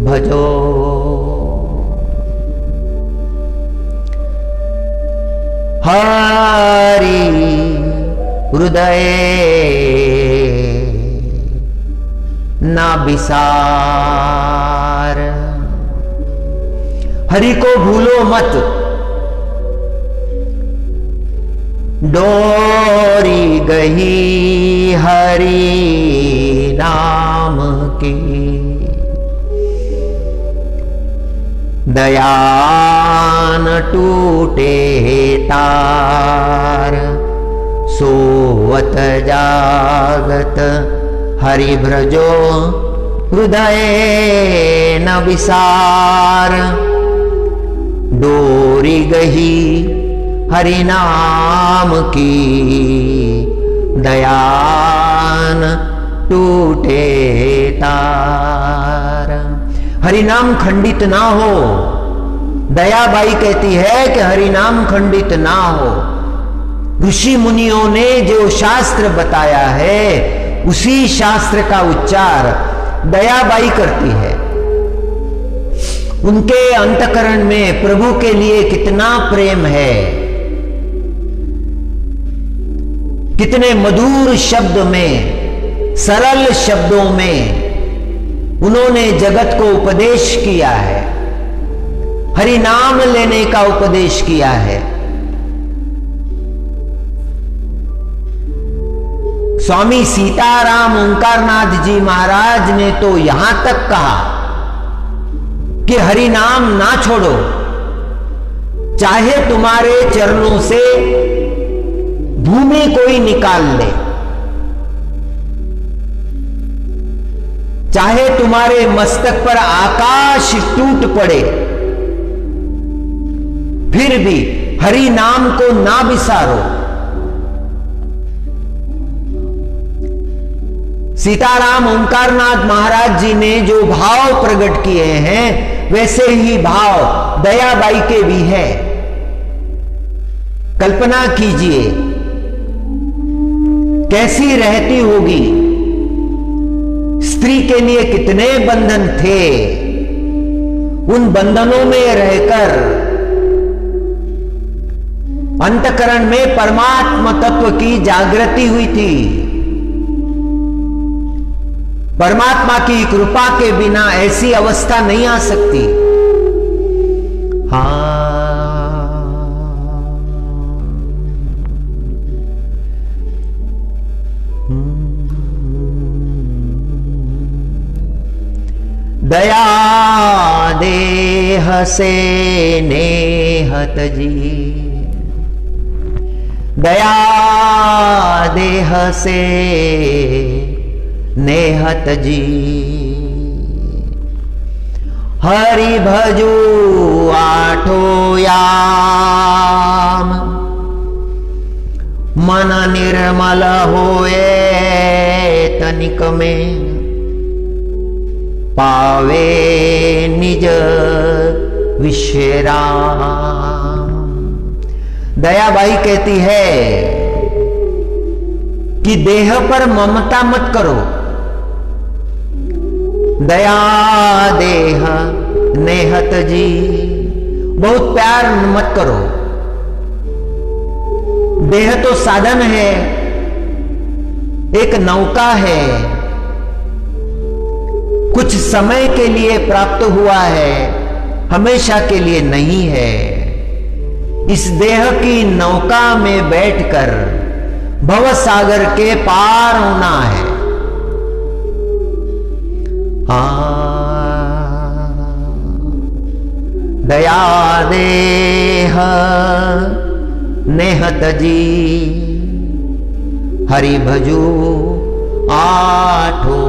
भजो। हरि हृदय ना विसार। हरि को भूलो मत, डोरी गही हरि नाम की, दयान टूटे तार। सोवत जागत हरि भजो, हृदय न विसार। डोरी गही हरि नाम की, दयान टूटे तार। हरि नाम खंडित ना हो। दयाबाई कहती है कि हरि नाम खंडित ना हो। ऋषि मुनियों ने जो शास्त्र बताया है, उसी शास्त्र का उच्चार दयाबाई करती है। उनके अंतकरण में प्रभु के लिए कितना प्रेम है, कितने मधुर शब्द में, सरल शब्दों में उन्होंने जगत को उपदेश किया है, हरि नाम लेने का उपदेश किया है। स्वामी सीताराम ओंकारनाथ जी महाराज ने तो यहां तक कहा कि हरि नाम ना छोड़ो, चाहे तुम्हारे चरणों से भूमि कोई निकाल ले, चाहे तुम्हारे मस्तक पर आकाश टूट पड़े, फिर भी हरि नाम को ना बिसारो। सीताराम ओंकारनाथ महाराज जी ने जो भाव प्रकट किए हैं, वैसे ही भाव दयाबाई के भी है। कल्पना कीजिए कैसी रहती होगी। स्त्री के लिए कितने बंधन थे, उन बंधनों में रहकर अंतकरण में परमात्मा तत्व की जागृति हुई थी। परमात्मा की कृपा के बिना ऐसी अवस्था नहीं आ सकती। दया देह से नेहत जी, दया देह से नेहत जी, हरि भजू आठो याम, मन निर्मल होए तनिक में, पावे निज विश्राम। दयाबाई कहती है कि देह पर ममता मत करो, दया देह नेहत जी, बहुत प्यार मत करो। देह तो साधन है, एक नौका है, कुछ समय के लिए प्राप्त हुआ है, हमेशा के लिए नहीं है। इस देह की नौका में बैठकर भव सागर के पार होना है। दया देह नेहत जी, हरि भजू आठो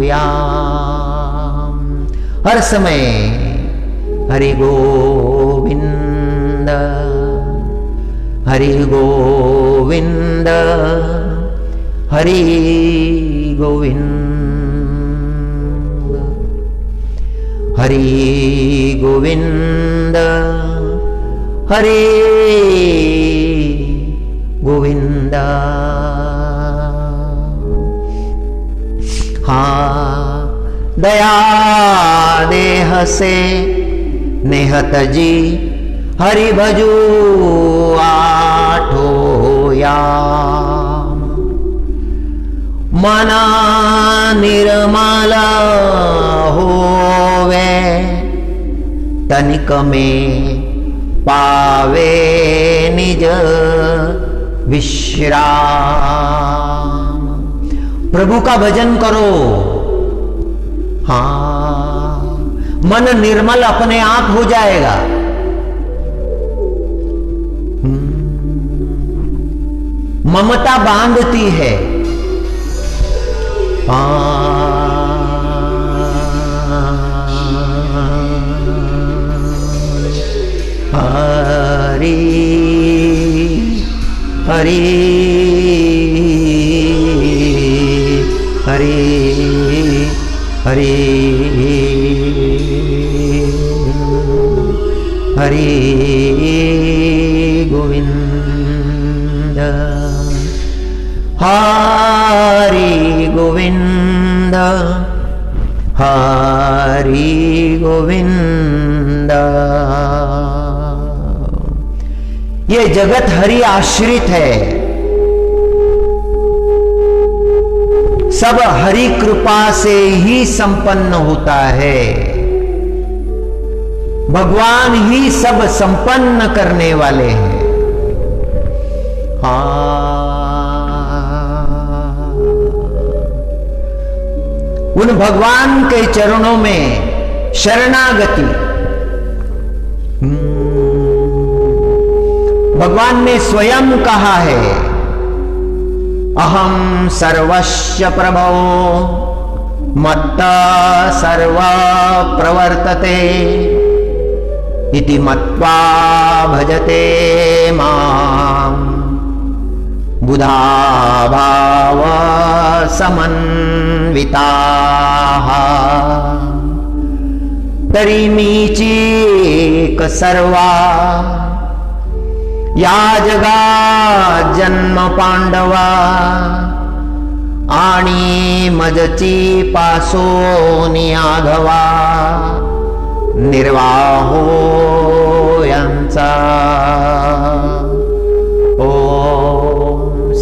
याम। हर समय हरि गोविंद हरि गोविंद हरि गोविंद हरि गोविंद हरि गोविंद। दया देह से नेहत जी, हरि भजू आठो याम, मना निर्मल होवे तनिक में, पावे निज विश्राम। प्रभु का भजन करो, मन निर्मल अपने आप हो जाएगा। ममता बांधती है। हरि हरि हरि हरि हरि गोविंद हरि गोविंद हरि गोविंद। ये जगत हरि आश्रित है, सब हरि कृपा से ही संपन्न होता है। भगवान ही सब संपन्न करने वाले हैं। उन भगवान के चरणों में शरणागति। भगवान ने स्वयं कहा है, अहम सर्वस्य प्रभो मत्ता सर्व प्रवर्तते इति मत्वा भजते मां बुधा भाव समन्विताः तरीमीचीक सर्वा या जगा जन्म पांडवा आणि मजची पासोनी आघवा निर्वाहो यांचा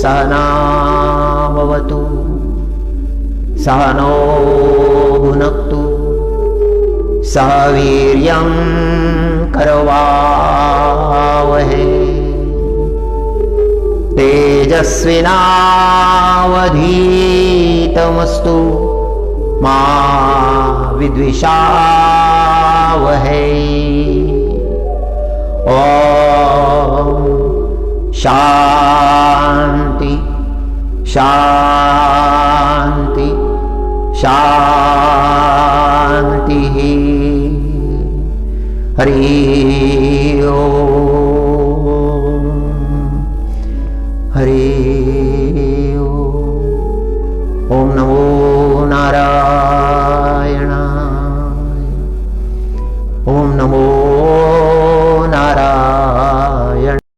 सहनावतु सहनो भुनक्तु सह वीर्यं करवावहै तेजस्विनावधीतमस्तु मा विद्विषावहै। ओम शांति शांति शांति। हरि ओम हरि ओम। नमो नारायणाय। ओम नमो